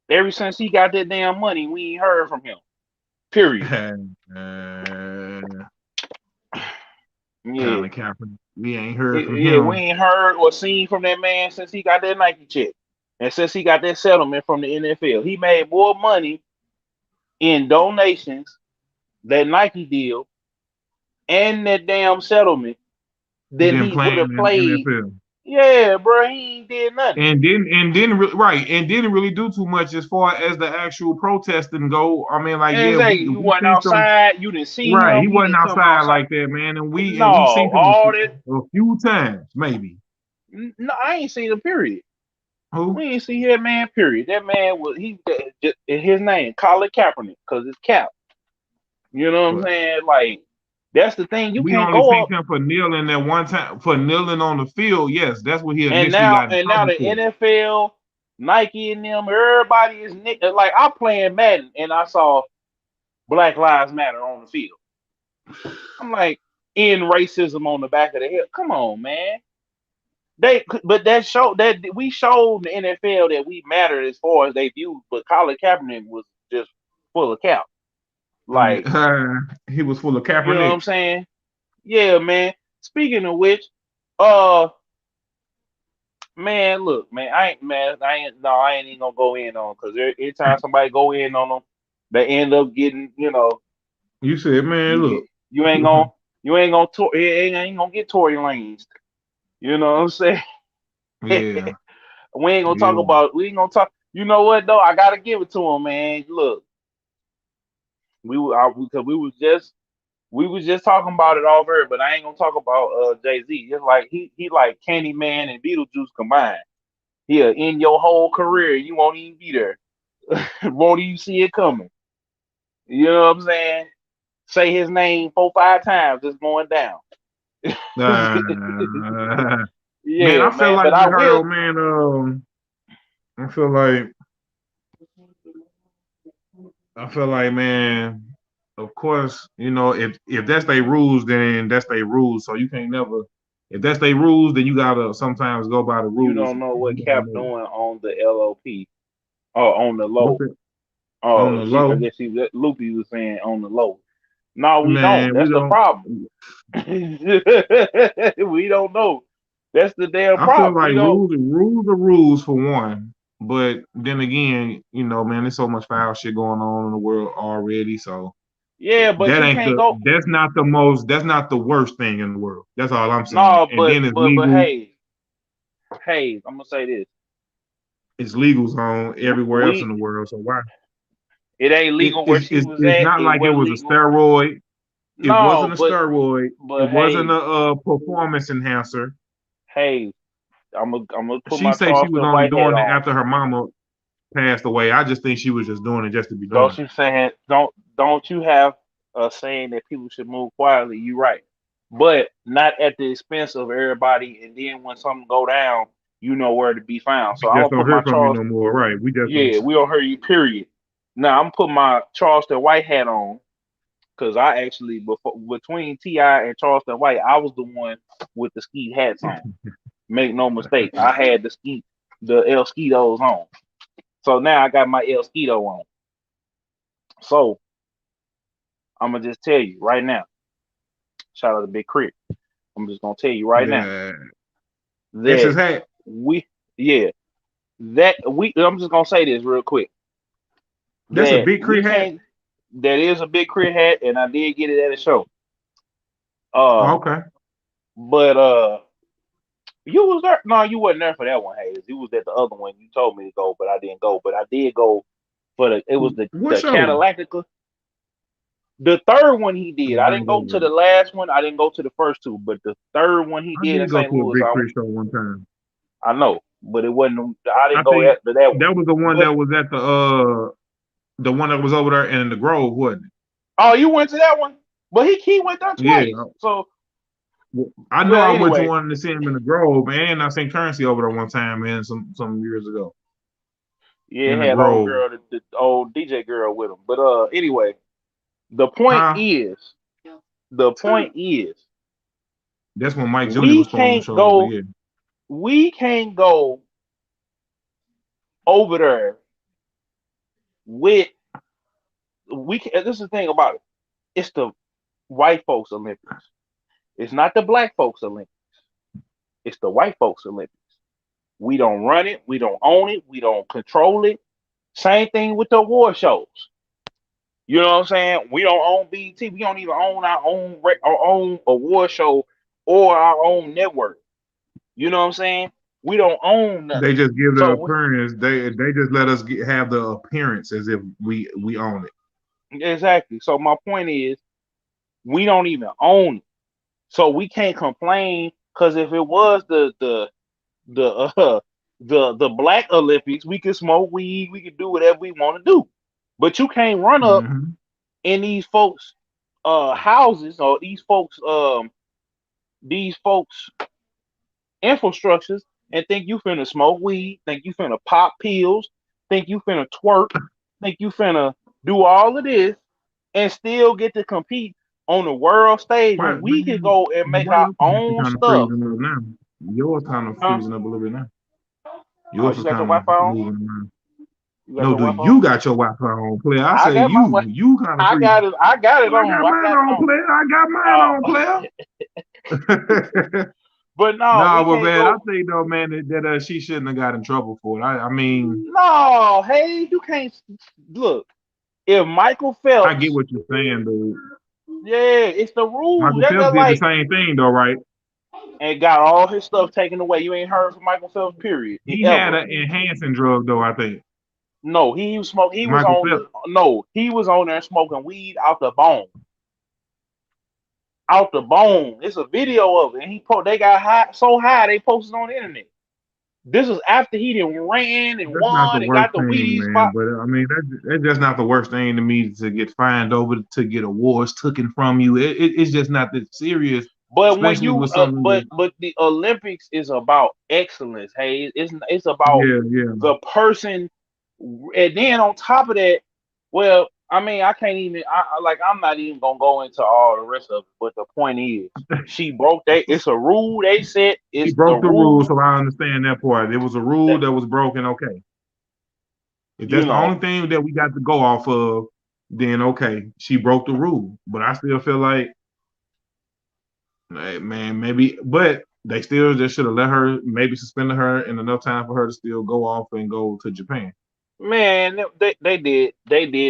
ever since he got that damn money. We ain't heard from him. Period. uh, Yeah, Colin Kaepernick. We ain't heard from We him. ain't heard or seen from that man since he got that Nike check and since he got that settlement from the NFL. He made more money in donations, that Nike deal, and that damn settlement than Then he would playing have in played. NFL. Yeah, bro, he ain't did nothing. And didn't really do too much as far as the actual protesting go. I mean, like, And yeah, exactly, we you wasn't seen some. outside. You didn't see Right, him. he He wasn't didn't come outside outside. like that, man. And No, we seen him all that. a few times, maybe. No, I ain't seen him. Period. Who? We ain't see that man. Period. That man was just his name, Colin Kaepernick, because it's Cap. You know what I'm But saying? Like that's the thing. You we can't only go seen up him for kneeling at one time for kneeling on the field. Yes, that's what he and initially now got in and now trouble the for. NFL, Nike and them, everybody is like I'm playing Madden and I saw Black Lives Matter on the field. I'm like, in racism on the back of the head. Come on, man. But that showed that we showed the NFL that we mattered as far as they viewed, but Colin Kaepernick was just full of cap. Like, He was full of you know what Kaepernick. I'm saying? Yeah, man. Speaking of which, uh, Man, look, man, I ain't even gonna go in on because every time somebody go in on them, they end up getting, You said, man, you look. you ain't gonna it ain't gonna get Tory Lanez. You know what I'm saying? Yeah, yeah. We ain't gonna talk. You know what though? I gotta give it to him, man. Look, because we was just talking about it all over, but I ain't gonna talk about Jay-Z. It's like he like Candyman and Beetlejuice combined. He'll end your whole career. You won't even be there. Won't even see it coming. You know what I'm saying? Say his name 4, 5 times, it's going down. Uh, man, Yeah, man. But I will. Ricardo, man, I feel like man, of course, if that's their rules, then that's their rules. So you can't never if that's their rules, then you gotta sometimes go by the You rules. don't know You what gotta Cap know doing on the LOP or on the what's low. it on Oh, the I low. guess Loopy was saying on the low. No, we don't. Man, we That's the don't. problem. We don't know. That's the damn I feel problem. We like don't. rules are rules for one, but then again, man, there's so much foul shit going on in the world already. So Yeah, but you can't go. that's not the worst thing in the world. That's all I'm saying. No, And then but hey, I'm gonna say this. it's legal zone everywhere else in We the world. So why It ain't legal where she was it's at. not It like it wasn't was a legal. steroid. It wasn't No, a steroid. It but wasn't hey, a performance enhancer. hey, I'm gonna put She my say she was Charleston only White hat doing it on. after her mama passed away. I just think she was just doing it just to be doing Don't it. you saying don't you have a saying that people should move quietly? You right, but not at the expense of everybody. And then when something go down, you know where to be found. So We I'm just gonna don't put hear my from you Charles. no more, right? We just don't. Yeah, we don't hear you. Period. Now I'm putting my Charleston White hat on because I actually between Ti and Charleston White, I was the one with the ski hats on. Make no mistake, I had the El Skitos on. So now I got my El Skito on. So I'm gonna just tell you right now. Shout out to Big Crit. I'm just gonna tell you right now Yeah. That's that his hat. we, yeah, that we. I'm just gonna say this real quick. That's a That big we Cree hat. can't. That is a Big Crit hat, and I did get it at a show. Oh, Uh, okay. but you was there? No, you wasn't there for that one, Hayes. You was at the other one. You told me to go, but I didn't go. But I did go for the. It was What the show? Cadillac. The third one he did. Oh, I I didn't ain't go go to there. the last one. I didn't go to the first two, but the third one he I did in did go St. to a Louis. big Cree show one time. I know, but it wasn't. I I didn't go think after that one. that was the one But that was at the one that was over there in the Grove, wasn't oh, you went to that one, but he went there it? Yeah. twice. So I know well, I went to anyway, one to see him in the Grove, and I seen Currency over there one time, man, some years ago yeah, in he the had old Grove. girl, the old DJ girl with him. But anyway, the point Huh? is, the point is, That's when Mike Jr. we was throwing them can't shows, but go, yeah. we can't go over there with we. Can, this is the thing about it. It's the white folks Olympics. It's not the black folks Olympics. It's the white folks Olympics. We don't run it. We don't own it. We don't control it. Same thing with the award shows. You know what I'm saying? We don't own BET. We don't even own our own award show or our own network. You know what I'm saying? We don't own They nothing. just give the So appearance. They just let us have the appearance as if we own it. exactly. So my point is, we don't even own it. So we can't complain because if it was the the Black Olympics, we could smoke weed, we could do whatever we want to do. But you can't run up Hmm. in these folks houses or these folks infrastructures and think you finna smoke weed, think you finna pop pills, think you finna twerk, think you finna do all of this and still get to compete on the world stage Why, when we could man, go and make why our your connection own kind of stuff. freezing up now? Yours kind of Huh? freezing up a little bit now. Oh, Yours you is got your kind of Wi-Fi on? moving around. You got No, your do Wi-Fi you on? got your Wi-Fi on, player? I I say got my Wi- you kind of I got freezing. it. I got it Well, I on. got I mine got it on, on. player. I got Uh, mine on, player. But no, No, we well, can't man, I go. think though, man, that she shouldn't have got in trouble for it. I mean, No, hey, you can't look. If Michael I get Phelps, what you're saying, dude. yeah, it's the rules. Michael That's Phelps just did the like same thing though, right? and got all his stuff taken away. You ain't heard from Michael Phelps, period, He had ever. an enhancing drug though, I think. No, he was smoke. He was Michael on Phelps. the no. He was on there smoking weed out the bone, out the bone. It's a video of it. And they got high so high they posted on the internet. This was after he done ran and That's not the won and worst got the thing, weed man. spot. But I mean, that's just not the worst thing to me to get fined over to get awards taken from you. It's just not that serious, But when especially you with something that. but the Olympics is about excellence. Hey, it's about Yeah, yeah. the person, and then on top of that, well, I mean, I can't even. I'm not even gonna go into all the rest of it. But the point is, she broke that. It's a rule they set. He It's the broke the rules, rule so I understand that part. It was a rule that that was broken. Okay, if you that's the know. only thing that we got to go off of, then okay, she broke the rule. But I still feel like, hey, man, maybe, but they still just should have let her, maybe suspended her in enough time for her to still go off and go to Japan. Man, they did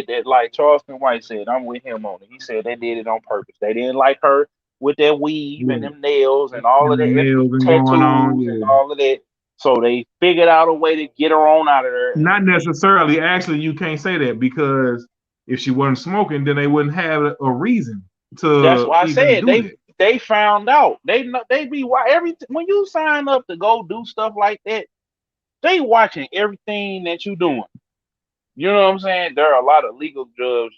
that like Charleston White said. I'm with him on it. He said they did it on purpose. They didn't like her with that weave and Yeah, them nails and all of and the that extra nails and going on. tattoos and Yeah, all of that. So they figured out a way to get her on out of there. not And necessarily. Actually, you can't say that because if she wasn't smoking, then they wouldn't have a reason that's to why I even said do that. they found out. They know they be every when you sign up to go do stuff like that, they watching everything that you doing. You know what I'm saying? There are a lot of legal drugs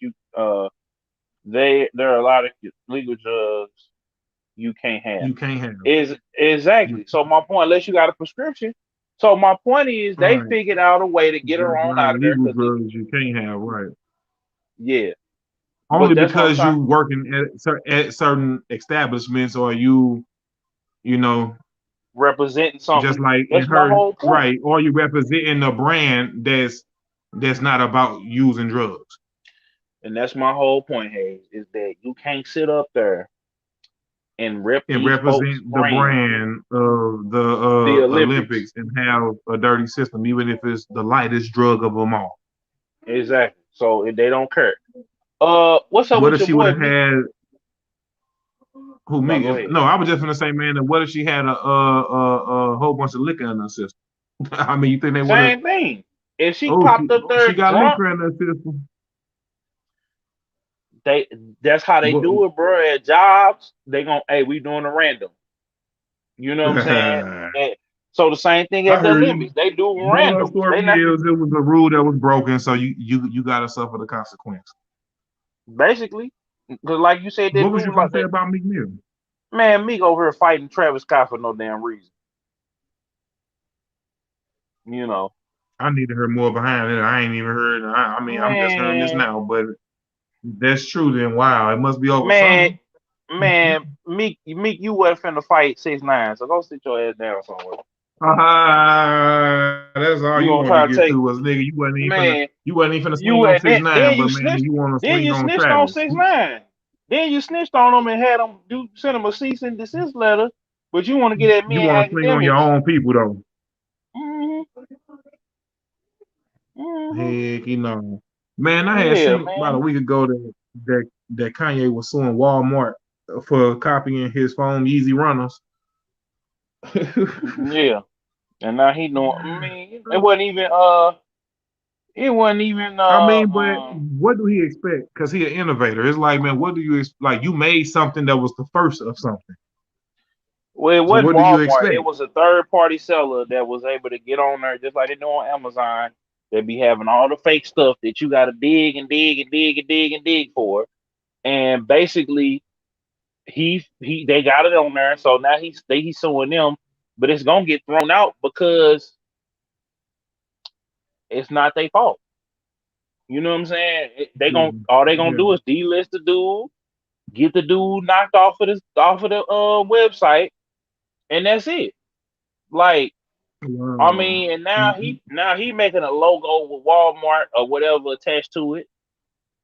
there are a lot of legal drugs you can't have. You can't have. Is You, exactly. So my point, unless you got a prescription. So my point is they right. figured out a way to get her Just on like out of there legal because drugs, you can't have, right? yeah. Only But that's what I'm because trying you working at certain establishments, or you know, representing just something. like in That's my her, whole point. right? Or you representing a brand that's not about using drugs And that's my whole point, Hayes, is that you can't sit up there and rep and these folks' represent the brand, brand of the the Olympics. Olympics and have a dirty system, even if it's the lightest drug of them all. Exactly. So if they don't care. What's up What with if your she would boy have Meek? had who No, me? go ahead. No, I was just gonna say, man, that what if she had a whole bunch of liquor in her system? I mean, you think they would have? Same thing. If she Oh, popped up there she got drunk, liquor in her system. they that's how they But, do it, bro. At jobs, they gonna hey, we doing a random. You know what I'm saying? So the same thing I at the heard you. Olympics. They do Moral of the randoms. story They not is it was a rule that was broken, so you got to suffer the consequence. basically because like you said, they What was you do gonna like say that. about Meek Mill? Man, Meek over here fighting Travis Scott for no damn reason. You know, I need to hear more behind it. I ain't even heard. I mean, I'm just hearing this man, now, but if that's true, then wow, it must be over man, something. Meek, you wasn't finna fight 6ix9ine, so go sit your ass down somewhere. That's all You you gonna wanted try to to get take to was nigga. man. You wasn't even finna swing You on and six then nine, but man, you want to then swing you on snitched on Travis. 6ix9ine. Then you snitched on him and had him send him a cease and desist letter. But you want to get at You me and want to swing on your academics. own people though. hmm hmm Heck, you know. Man, I had Yeah, seen about a man. week ago that Kanye was suing Walmart for copying his phone Yeezy runners. Yeah. And now he know. I mean, it wasn't even I mean, but what do he expect? Because he an innovator. It's like, man, what do you like? You made something that was the first of something. well, it So wasn't what do you Walmart. expect? It was a third party seller that was able to get on there just like they do on Amazon. They be having all the fake stuff that you got to dig and dig and dig and dig and dig for. And basically, they got it on there, so now he's suing them, but it's gonna get thrown out because it's not their fault. You know what I'm saying? They Yeah, gonna all they gonna yeah. do is delist the dude, get the dude knocked off of the website, and that's it. Like I Wow. mean, and now he making a logo with Walmart or whatever attached to it,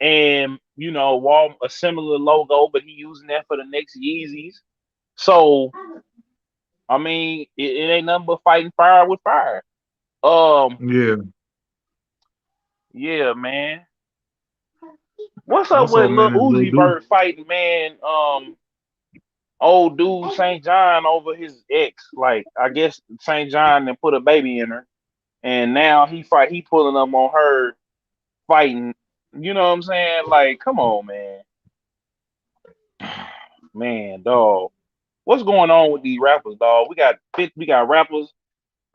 and a similar logo, but he using that for the next Yeezys. So I mean, it ain't nothing but fighting fire with fire. Um, Yeah. yeah, man. What's up Also, with Lil man, this little Uzi dude. Vert fighting, man? Old dude St. John over his ex. Like, I guess St. John then put a baby in her, and now he pulling up on her fighting. You know what I'm saying? Like, come on, man, man, dog. What's going on with these rappers, dog? We got rappers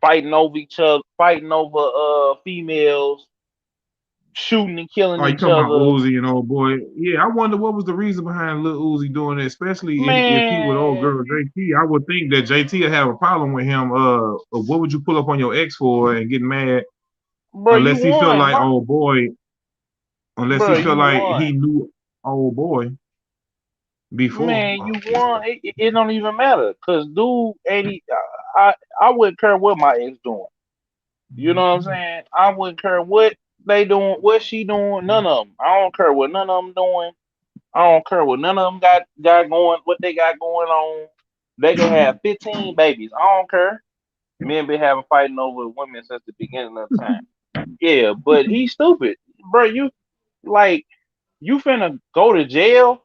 fighting over each other, fighting over females, shooting and killing Oh, you each talking about other. Uzi and old boy? Yeah, I wonder what was the reason behind Lil Uzi doing it, especially if he with old Man, girl JT. I would think that JT would have a problem with him. What would you pull up on your ex for and get mad bro, you unless he felt won. like old boy, unless he Bro, felt you like won. he knew old boy before. Man, you won. It don't even matter, cause dude ain't. I wouldn't care what my ex doing. You know what I'm saying? I wouldn't care what they doing, what she doing. None of them. I don't care what none of them doing. I don't care what none of them got going. What they got going on. They can have 15 babies. I don't care. Men been having fighting over women since the beginning of time. Yeah, but he's stupid, bro. You like you finna go to jail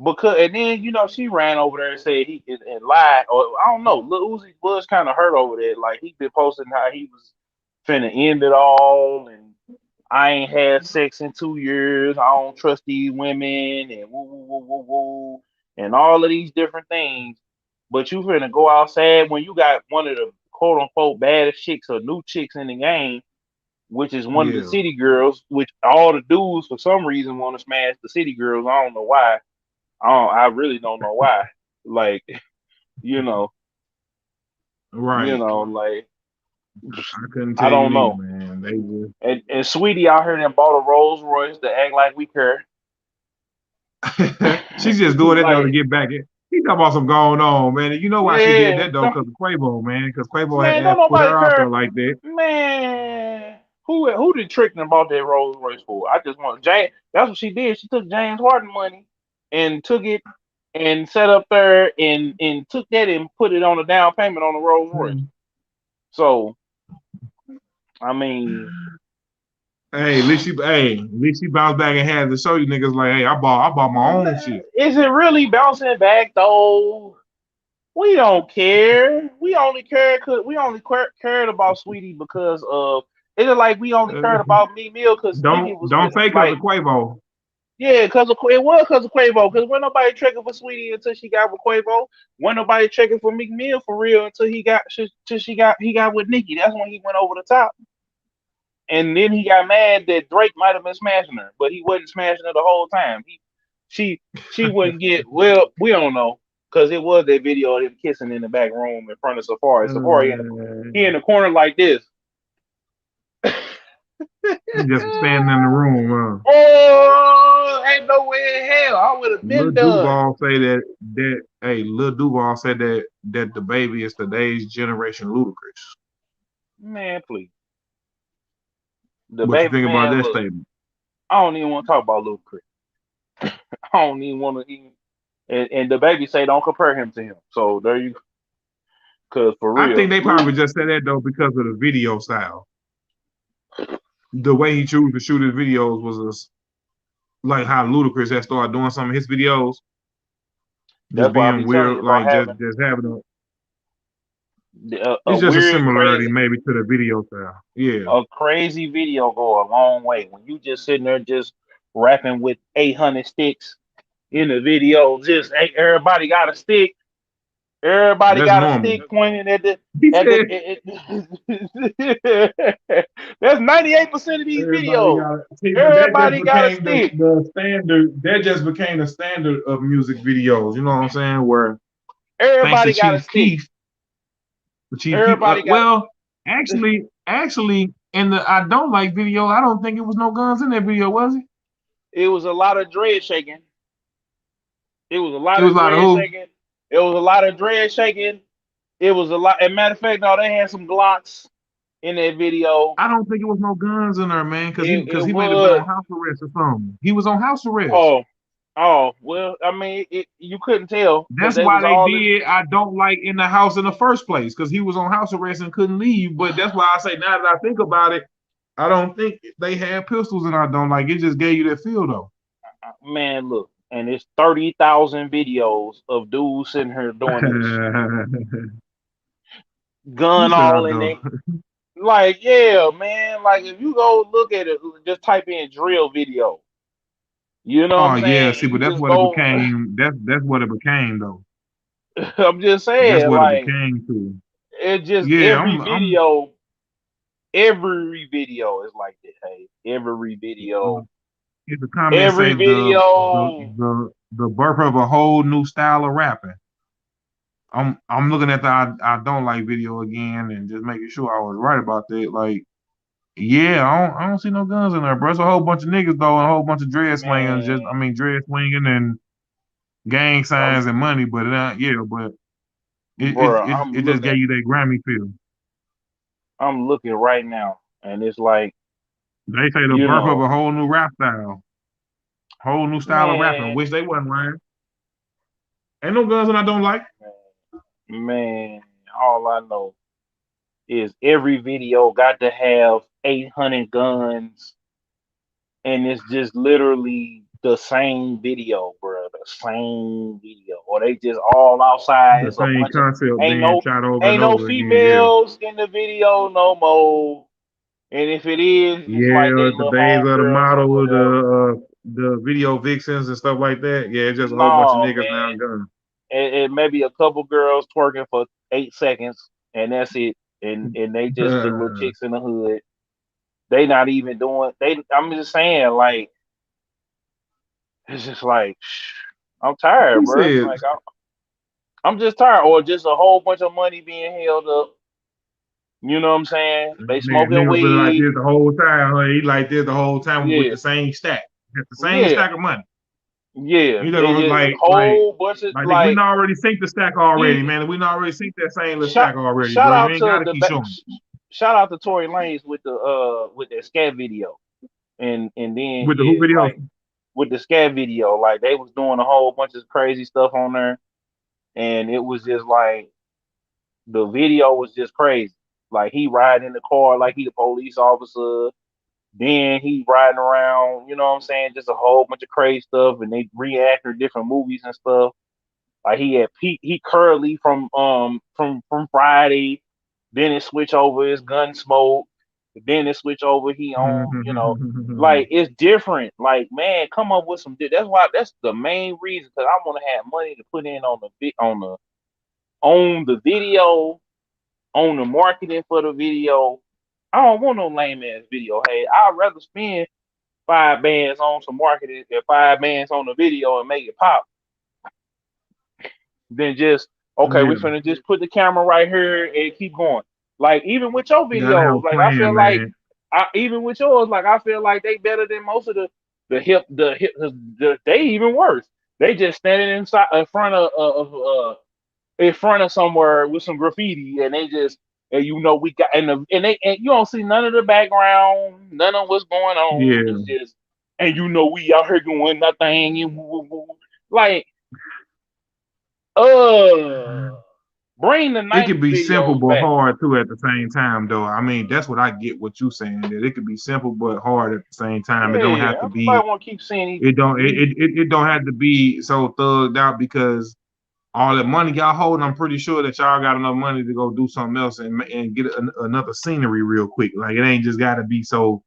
because, and then she ran over there and said and lied, or I don't know. Lil Uzi was kind of hurt over that. Like he been posting how he was finna end it all, and I ain't had sex in 2 years. I don't trust these women, and woo woo woo woo woo, and all of these different things. But you finna go outside when you got one of the quote unquote baddest chicks or new chicks in the game, which is one of the Yeah, city girls, which all the dudes for some reason want to smash the city girls. I don't know why. I really don't know why. Like, you know, right. like I couldn't I tell you don't neither, know. man. They And Sweetie out here and bought a Rolls Royce to act like we care. she's just doing it though to Like, get back in. He talking about some going on, man. And you know why she did yeah, that though? no, Because of Quavo, man. Because Quavo man, don't had put nobody her out there care. like that. Man, who did tricking about that Rolls Royce for? I just want Jane. That's what she did. She took James Harden money and took it and set up there and took that and put it on a down payment on the Rolls Royce. So I mean, At least she bounced back and had to show you niggas like, hey, I bought my own shit. is it really bouncing back though? We don't care. We only care because we only cared about Sweetie because of. It's like we only Uh, cared about Me Mill because don't Sweetie was don't say cause of like, Quavo. yeah, because of it was because of Quavo. Because when nobody checking for Sweetie until she got with Quavo. When nobody checking for Meek Mill for real until he got with Nicki. That's when he went over the top. And then he got mad that Drake might have been smashing her, but he wasn't smashing her the whole time. She wouldn't get well. We don't know because it was that video of him kissing in the back room in front of Safari. Safari he Uh, in the corner like this. he just standing in the room. Oh, ain't no way in hell I would have Lil been done. Duval say Lil Duval said that the baby is today's generation Ludacris. Man, please. The What you baby think about man, that look, statement? I don't even want to talk about Ludacris. I don't even want to even. And the baby say don't compare him to him. So there you, cause for I think real, they Luke. probably just said that though because of the video style. The way he chose to shoot his videos was like how Ludacris had started doing some of his videos, just That's why I being be telling you weird, about like just having just having a. a It's just a weird, similarity crazy, maybe to the video style. Yeah. a crazy video go a long way. When you just sitting there just rapping with 800 sticks in the video, just hey, everybody got a stick. Everybody That's got a normal. stick pointing at the He at the. said That's 98% of these everybody videos. got it. See, but that just Everybody got a became stick. the standard. That just became the standard of music videos. You know what I'm saying? Where thanks to Everybody got a Chief stick. Keef, Chief Keef. Everybody got. Well, actually, in the I don't like video, I don't think it was no guns in that video, was it? It was a lot of dread shaking. It was a It lot was of a lot of dread who? shaking. It was a lot of dread shaking. It was a lot. As a matter of fact, no, they had some Glocks in that video. I don't think it was no guns in there, man, because It he might have been was. on house arrest or something. He was on house arrest. Oh, Oh well, I mean, you couldn't tell because That's they why was they all in. did I don't like in the house in the first place, because he was on house arrest and couldn't leave. But that's why I say now that I think about it, I don't think they had pistols and I don't like it. Just gave you that feel though. Man, look, and it's 30,000 videos of dudes sitting here doing this, Who gun said I all in don't? they. Like, yeah, man. Like, if you go look at it, just type in drill video. You know what Oh I'm yeah, saying? see, And but you that's just what it go. became. That's what it became though. I'm just That's saying, what it like, became to. it's just Yeah, every video is like that. Hey, every video, if the comments every say the video. the birth of a whole new style of rapping. I'm looking at the I don't like video again and just making sure I was right about that. Like, yeah, I don't see no guns in there, bro. It's a whole bunch of niggas though, and a whole bunch of dread slingers. Man, Dread swinging and gang I'm, signs and money. But yeah, but bro, it just gave you that Grammy feel. I'm looking right now, and it's like, They say the you birth of know, a whole new rap style, whole new style of rapping, man, which they wasn't lying. Ain't no guns and I don't like. man, all I know is every video got to have 800 guns, and it's just literally the same video, bro, the same video, or they just all outside. The It's a same bunch of concept ain't being no shot over and ain't no over again. females in the video no more, and if it is, Yeah, it's like they yeah. The little days of the homegirls or model, whatever. the video vixens and stuff like that. Yeah, it's just a whole bunch of No, niggas now man, guns. and maybe a couple girls twerking for 8 seconds, and that's it. And they just the little chicks in the hood. They not even doing. They. I'm just saying, like, it's just like I'm tired, He bro. said, Like I'm just tired, or just a whole bunch of money being held up. You know what I'm saying? They smoking nigga been like weed. this the whole time. Huh? He like this the whole time with Yeah, the same stack. Got the same yeah, stack of money. yeah. You They know, just like whole bunch of like we like. not already synced the stack already, He man. We not already synced that same little shout stack already, shout bro. You out ain't to gotta the keep showing. shout out to Tory Lanez with that scat video, and then With the hoop yeah, video. like with the scat video, like they was doing a whole bunch of crazy stuff on there, and it was just like the video was just crazy. Like he riding in the car like he the police officer. Then he riding around, you know what I'm saying? Just a whole bunch of crazy stuff, and they react to different movies and stuff. Like he had Pete, he Curly from Friday. Then it switch over his gun smoke. Then it switch over he on, like it's different. Like man, come up with some. That's why that's the main reason because I want to have money to put in on the video, on the marketing for the video. I don't want no lame ass video. Hey, I'd rather spend 5 bands on some marketing than 5 bands on the video and make it pop than just okay, we Yeah. finna just put the camera right here and keep going. Like even with your You gotta have videos, a like I plan, feel like man. even with yours, like I feel like they better than most of they even worse. They just standing inside in front of somewhere with some graffiti, and they just and we got and you don't see none of the background, none of what's going on. It's Yeah. just and we out here doing nothing and like uh bring the It could '90s be simple videos but back. hard too at the same time, though. I mean, that's what I get what you saying. That it could be simple but hard at the same time. It don't Yeah, have to be. everybody want to keep seeing It don't have to be so thugged out because all that money y'all holding. I'm pretty sure that y'all got enough money to go do something else and get another scenery real quick. Like it ain't just got to be so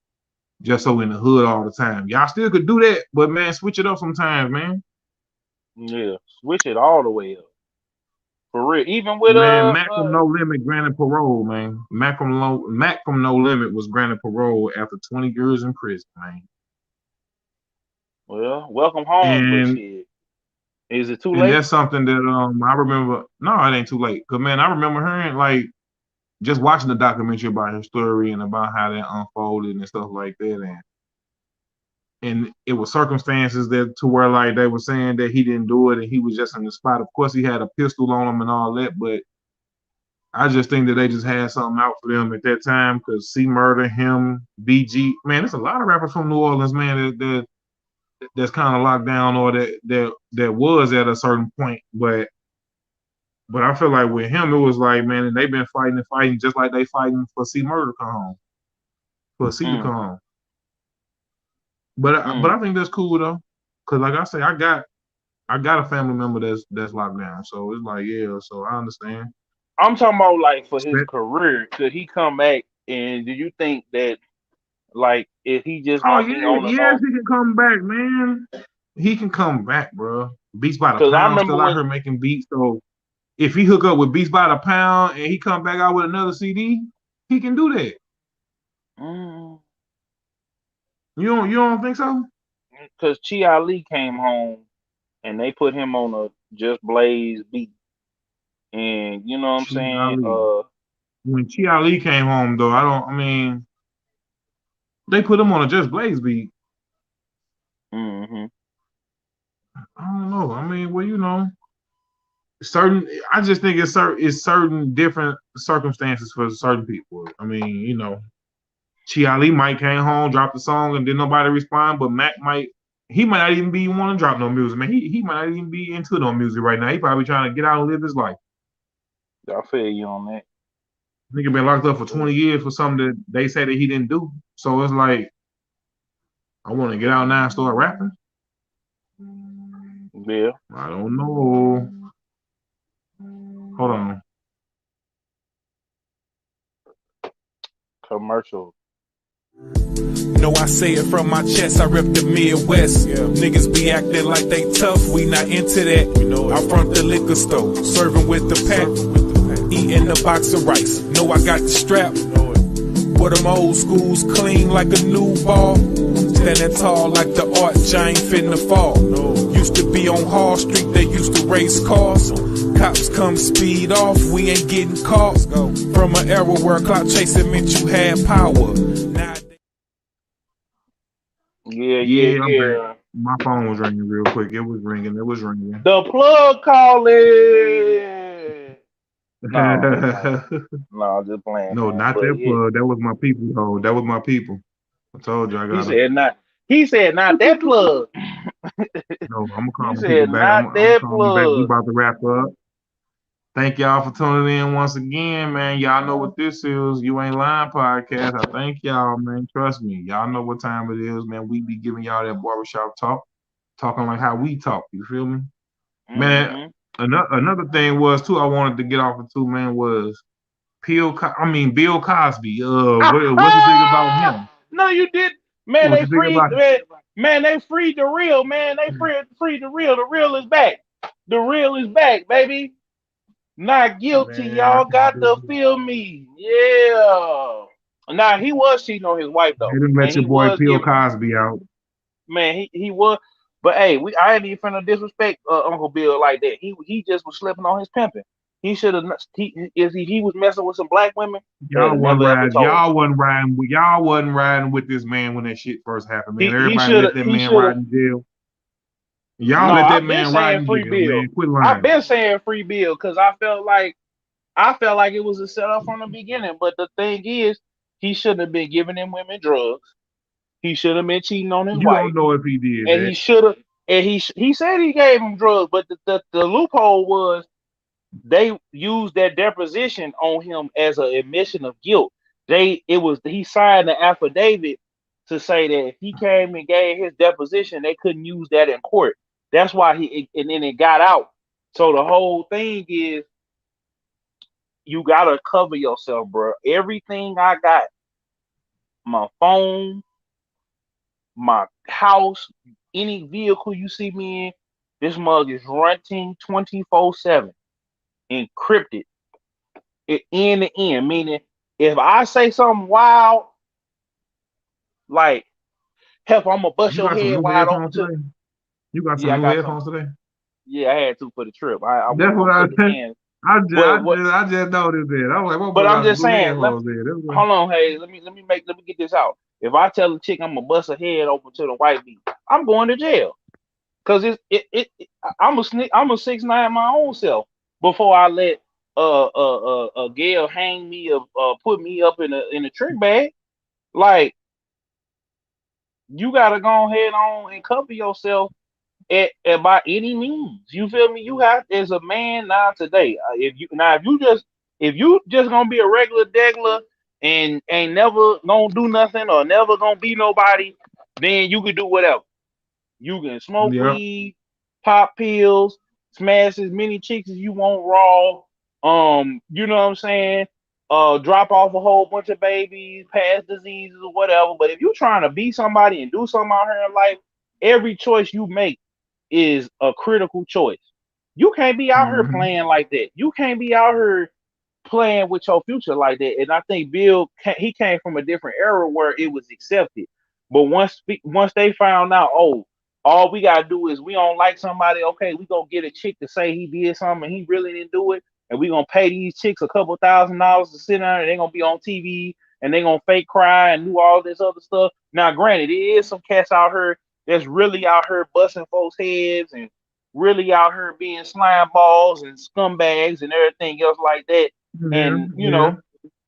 just so in the hood all the time. Y'all still could do that, but man, switch it up sometimes, man. yeah, switch it all the way up for real. Even with Man, Mac from No Limit granted parole, man. Mac from No Limit was granted parole after 20 years in prison, man. well, welcome home, but And shit, is it too and late? that's something that I remember. No, it ain't too late. Cause man, I remember hearing like just watching the documentary about her story and about how that unfolded and stuff like that. And it was circumstances that to where like they were saying that he didn't do it and he was just in the spot. Of course, he had a pistol on him and all that, but I just think that they just had something out for them at that time because C Murder, him, BG, man, there's a lot of rappers from New Orleans, man, that that's kind of locked down or that was at a certain point, but I feel like with him it was like, man, they've been fighting and fighting just like they fighting for C Murder to come home, for C to come Mm, home. But mm. I think that's cool though, cause like I say, I got a family member that's locked down, so it's like yeah, so I understand. I'm talking about like for his career. Could he come back? And do you think that like if he just Oh gonna be yeah, on the yes, on? he can come back, man. He can come back, bro. Beats by the Because I pound remember still out when. here making beats. So if he hook up with Beats by the Pound and he come back out with another CD, he can do that. Mm, You don't think so? because Chi Ali came home and they put him on a Just Blaze beat, and you know what I'm Chi saying? Ali. When Chi Ali came home though, I mean, they put him on a Just Blaze beat. Hmm. I don't know. I mean, well, certain. I just think it's certain different circumstances for certain people. I mean, Chi Ali might came home, dropped the song, and didn't nobody respond. But Mac he might not even be want to drop no music, man. He might not even be into no music right now. He probably trying to get out and live his life. I feel you on that. Nigga been locked up for 20 years for something that they say that he didn't do. So it's like, I want to get out now and start rapping. Yeah, I don't know. Hold on. commercial. No, I say it from my chest, I rep the Midwest. Niggas be acting like they tough, we not into that. I front the liquor store, serving with the pack, eating a box of rice. No, I got the strap. But them old schools clean like a new ball. Standing tall like the arch, I ain't finna fall. Used to be on Hall Street, they used to race cars. Cops come speed off, we ain't getting caught. From an era where clout chasing meant you had power. Yeah, yeah, Yeah, I'm back. yeah. My phone was ringing real quick. It was ringing. It was ringing. The plug calling. No, I'm just playing. No, I'm just playing, No, man. not But that yeah, plug. That was my people, though. That was my people. I told you I he gotta. said not. He said not that plug. No, I'm gonna call He my people said back. I'm, not I'm gonna that call them back. We plug. about to wrap up. Thank y'all for tuning in once again, man. Y'all know what this is. You Ain't Lying podcast. I thank y'all, man. Trust me. Y'all know what time it is, man. We be giving y'all that barbershop talk, talking like how we talk. You feel me? Man, Mm-hmm. another thing was, too, I wanted to get off of, too, man, was Bill Cosby. What you think about him? No, you did, man. What They you think freed, about him? man. They freed the real, man. They freed the real. The real is back. The real is back, baby. Not guilty, Man, I y'all. can't Got do to it. feel me. Yeah. Now he was cheating on his wife though, They didn't and let your he boy was Bill giving. Cosby out. Man, he was. But hey, I ain't even finna disrespect Uncle Bill like that. He just was slipping on his pimping. He should have. He was messing with some black women. They'd have never ever told. Y'all wasn't riding with this man when that shit first happened, man. He Everybody should let have. that He man should have. ride in jail. Y'all No, let that I've been man ride saying in free jail, bill. man. Quit I've lying. been saying free bill because I felt like it was a setup from the beginning. But the thing is, he shouldn't have been giving them women drugs. He should have been cheating on his You don't wife, know if he did and that. he should have. And he said he gave him drugs, but the loophole was they used that deposition on him as an admission of guilt. He signed the affidavit to say that if he came and gave his deposition, they couldn't use that in court. That's why and then it got out. So the whole thing is you gotta cover yourself, bro. Everything I got, my phone, my house, any vehicle you see me in, this mug is renting 24/7, encrypted. It end to end, meaning if I say something wild, like "Hell, I'm gonna bust You your got some head new wide open headphones to." today? You got Yeah, some I new got some. headphones today? Yeah, I had to for the trip. I That's wasn't what gonna I put the said. in, I but what? just, I just noticed that. I was like, my But boy I'm got some just good saying. headphones there. That's what, Hold on, hey, let me get this out. If I tell a chick I'm gonna bust her head open to the white beat, I'm going to jail because I'm a 6'9" my own self before I let a Gail hang me or put me up in a trick bag. Like You gotta go ahead on and cover yourself at by any means. You feel me? You have as a man now today. If you just gonna be a regular degler and ain't never gonna do nothing or never gonna be nobody, then you can do whatever. You can smoke Yep. weed, pop pills, smash as many chicks as you want raw. You know what I'm saying? Drop off a whole bunch of babies, pass diseases or whatever. But if you're trying to be somebody and do something out here in life, every choice you make is a critical choice. You can't be out here Hmm. playing like that. You can't be out here playing with your future like that. And I think he came from a different era where it was accepted. But once they found out, oh, all we gotta do is we don't like somebody, okay, we gonna get a chick to say he did something and he really didn't do it, and we gonna pay these chicks a couple $1,000s to sit down and they gonna be on TV and they gonna fake cry and do all this other stuff. Now, granted, it is some cats out here that's really out here busting folks' heads and really out here being slime balls and scumbags and everything else like that, Yeah, and yeah.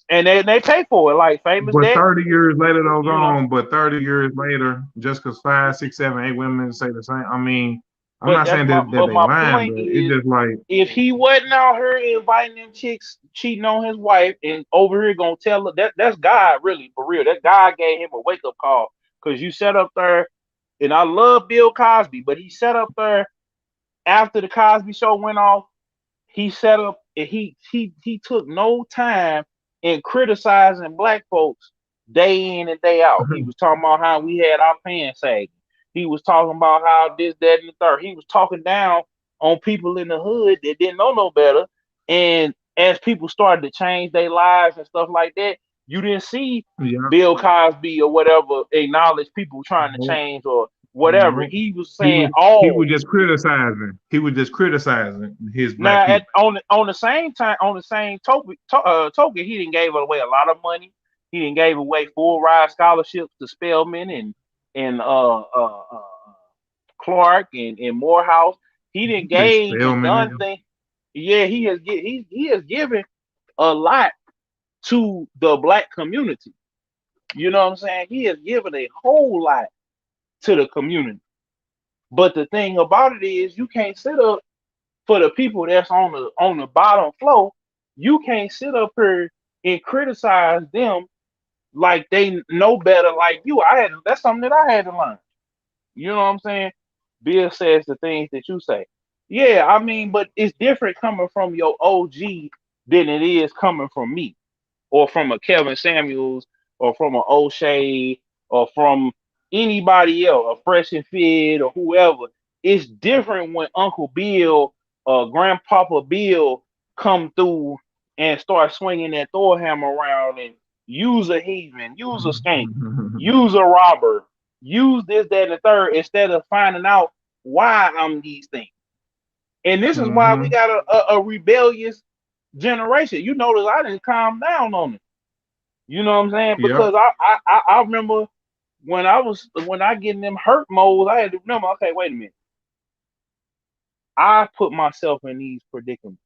and they pay for it, like famous But debt. 30 years later, those You know, on. But 30 years later, just because five, six, seven, eight women say the same. I mean, I'm but not that's saying my that but they my lying, point but it's is, just like, if he wasn't out here inviting them chicks cheating on his wife and over here gonna tell her that's God, really, for real. That God gave him a wake up call, because you sat up there, and I love Bill Cosby, but he sat up there after the Cosby show went off. He set up and he took no time in criticizing black folks day in and day out. He was talking about how we had our pants sagging. He was talking about how this, that, and the third. He was talking down on people in the hood that didn't know no better. And as people started to change their lives and stuff like that, you didn't see yeah, Bill Cosby or whatever acknowledge people trying to no, change or whatever. no. He was He saying, was he "Oh, was just criticizing. He was just criticizing his black now, people. on the same time, on the same token, he didn't gave away a lot of money. He didn't gave away full ride scholarships to Spelman and Clark and Morehouse. He didn't They gave and Spellman done now. things. Yeah, he has given a lot to the black community. You know what I'm saying? He has given a whole lot to the community. But the thing about it is, you can't sit up for the people that's on the bottom floor. You can't sit up here and criticize them like they know better like you. That's something that I had to learn. You know what I'm saying? Bill says the things that you say. Yeah, I mean, but it's different coming from your OG than it is coming from me or from a Kevin Samuels or from an O'Shea or from anybody else, a Fresh and Fit or whoever. It's different when Uncle Bill or Grandpapa Bill come through and start swinging that Thor hammer around and use a heathen, use a skank, use a robber, use this, that, and the third, instead of finding out why I'm these things. And this is why we Hmm. got a rebellious generation. You notice I didn't calm down on it. You know what I'm saying? Yep. Because I remember when I get in them hurt modes, I had to remember, okay, wait a minute. I put myself in these predicaments.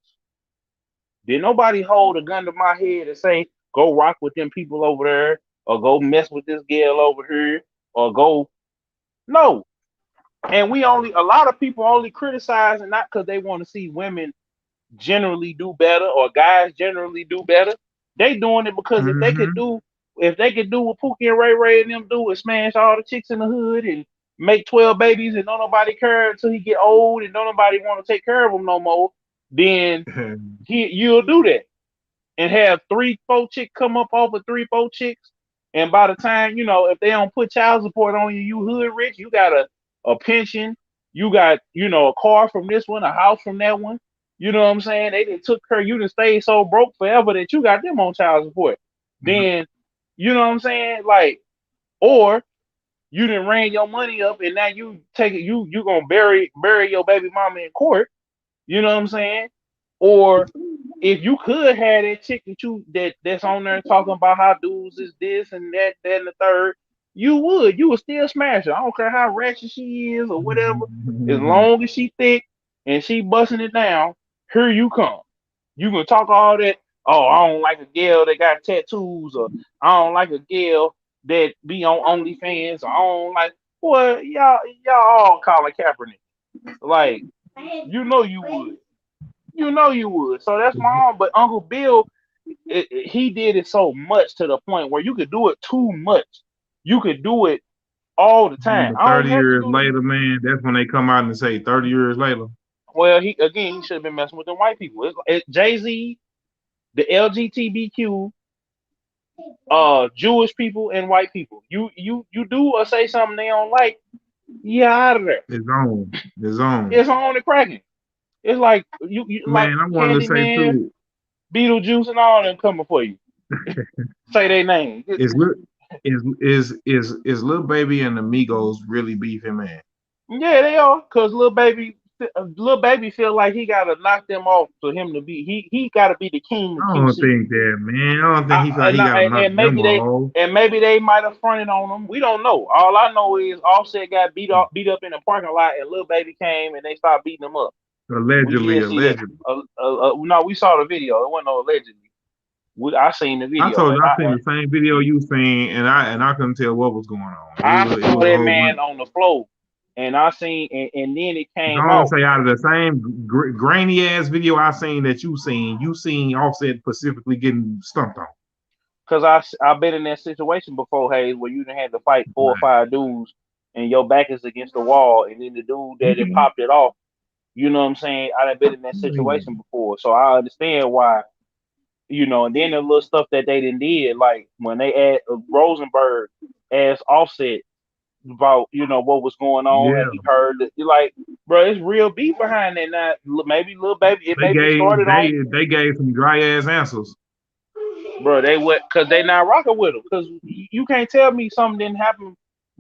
Did nobody hold a gun to my head and say, go rock with them people over there, or go mess with this girl over here, or go no. And a lot of people only criticize, and not because they want to see women generally do better or guys generally do better. They doing it because Hmm. if they could do what Pookie and Ray Ray and them do and smash all the chicks in the hood and make 12 babies and don't nobody care until he get old and don't nobody want to take care of him no more, then you'll do that and have 3, 4 chicks come up off of 3, 4 chicks. And by the time, if they don't put child support on you, you hood rich, you got a pension, you got, a car from this one, a house from that one. You know what I'm saying? They didn't took care, you didn't stay so broke forever that you got them on child support. Then, you know what I'm saying? Like, or you didn't ran your money up and now you take it, you gonna bury your baby mama in court. You know what I'm saying? Or if you could have that chick that's on there talking about how dudes is this and that, that and the third, you would still smash her. I don't care how ratchet she is or whatever. As long as she thick and she busting it down, here you come. You can talk all that. Oh, I don't like a girl that got tattoos, or I don't like a girl that be on OnlyFans or on like, well, y'all all Colin Kaepernick. Like, you would. You would. So that's my own. But Uncle Bill, he did it so much to the point where you could do it too much. You could do it all the Man, time. but I don't 30 have to years do this. later, man, that's when they come out and say 30 years later. Well, he should have been messing with them white people. Jay-Z, the LGBTQ, Jewish people and white people. You do or say something they don't like, yeah, out of there. It's on. It's on. It's on and cracking. It's like you like Man, I wanted to say Candyman, too, Beetlejuice, and all them coming for you. Say their name. is Lil Baby and the Migos really beefing, man? Yeah, they are. Cause little baby feel like he gotta knock them off for him to be. He gotta be the king of I don't QC. think that, man. I don't think he feel like And, he got to knock and them maybe off. they might have fronted on him. We don't know. All I know is Offset got beat up in the parking lot, and little baby came and they started beating him up. We Allegedly, did see that. allegedly. No, we saw the video. It wasn't no allegedly. I seen the I video, told and you I seen the same video you seen, and I couldn't tell what was going on. I It saw was a that whole bunch. man on the floor, and I seen, and then it came Don't out say out of the same grainy ass video I seen that you seen Offset specifically getting stumped on. because I've been in that situation before, Hayes, where you done had to fight 4 or 5 dudes, and your back is against the wall, and then the dude that it Mhm. popped it off. You know what I'm saying? I done been in that situation before, so I understand why. And then the little stuff that they did, like when they add Rosenberg as Offset about what was going on, and Yeah, he heard that. You're like, bro, it's real beef behind that. Now, maybe little baby, it they maybe gave started on, they gave some dry ass answers. bro. They what? Because they not rocking with him. Because you can't tell me something didn't happen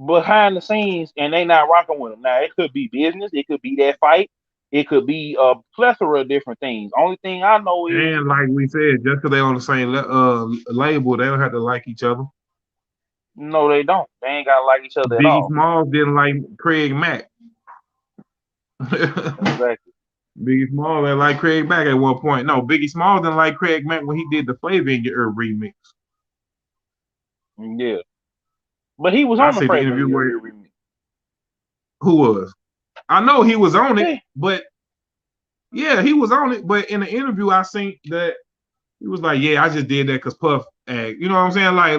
behind the scenes and they not rocking with him. Now it could be business, it could be that fight, it could be a plethora of different things. Only thing I know is And like we said, just because they on the same label, they don't have to like each other. no, they don't. They ain't gotta like each other at Biggie all. Smalls didn't like Craig Mack. Exactly. Biggie Smalls didn't like Craig Mack at one point. No, Biggie Smalls didn't like Craig Mack when he did the Flavor in Your Ear remix. Yeah. But he was I on the see the Flavor in interview Your where Ear remix. who was? I know he was on it, Yeah. but yeah, he was on it. But in the interview, I seen that he was like, "Yeah, I just did that because Puff." You know what I'm saying? Like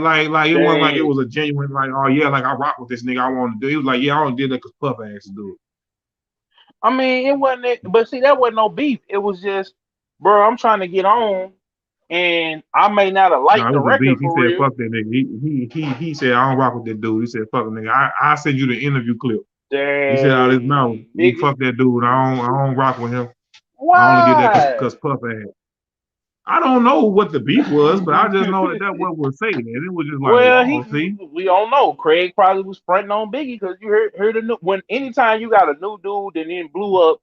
it wasn't like it Dang. was a genuine like, "Oh yeah, like I rock with this nigga. I want to do." He was like, "Yeah, I only did that because Puff asked to do it." I mean, it wasn't it, but see, that wasn't no beef. It was just, bro, I'm trying to get on, and I may not have No, liked it the was a beef. record He for said, real. "Fuck that nigga." He said, "I don't rock with that dude." He said, "Fuck a nigga. I send you the interview clip." He said out his mouth, Dang, "He nigga, fuck that dude. I don't rock with him. I only did that why? because Puff asked." I don't know what the beef was, but I just know that what was saying. And it was just like, Well, oh, see, we don't know. Craig probably was fronting on Biggie because you heard a new when anytime you got a new dude that then blew up,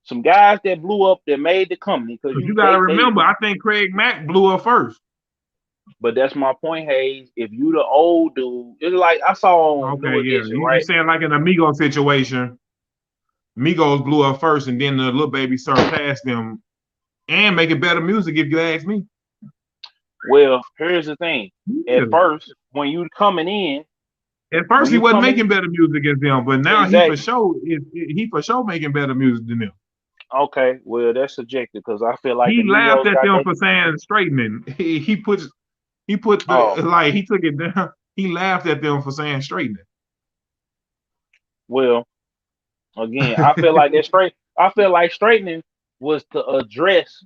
some guys that blew up that made the company because because you you got to they. remember, I think Craig Mack blew up first. But that's my point, Hayes. If you the old dude, it's like I saw on Okay, New yeah, Edition, you right? saying like in a Migos situation, Migos blew up first, and then the little baby surpassed them and making better music. If you ask me, Well, here's the thing. yeah. At first, when you coming in, At first when he you wasn't coming making better music as them, but now exactly. he for sure making better music than them. Okay, well that's subjective because I feel like the He laughed Migos at got them that. for saying straightening. He put Oh, the like he took it down. He laughed at them for saying straightening. well, again, I feel like that straight. I feel like straightening was to address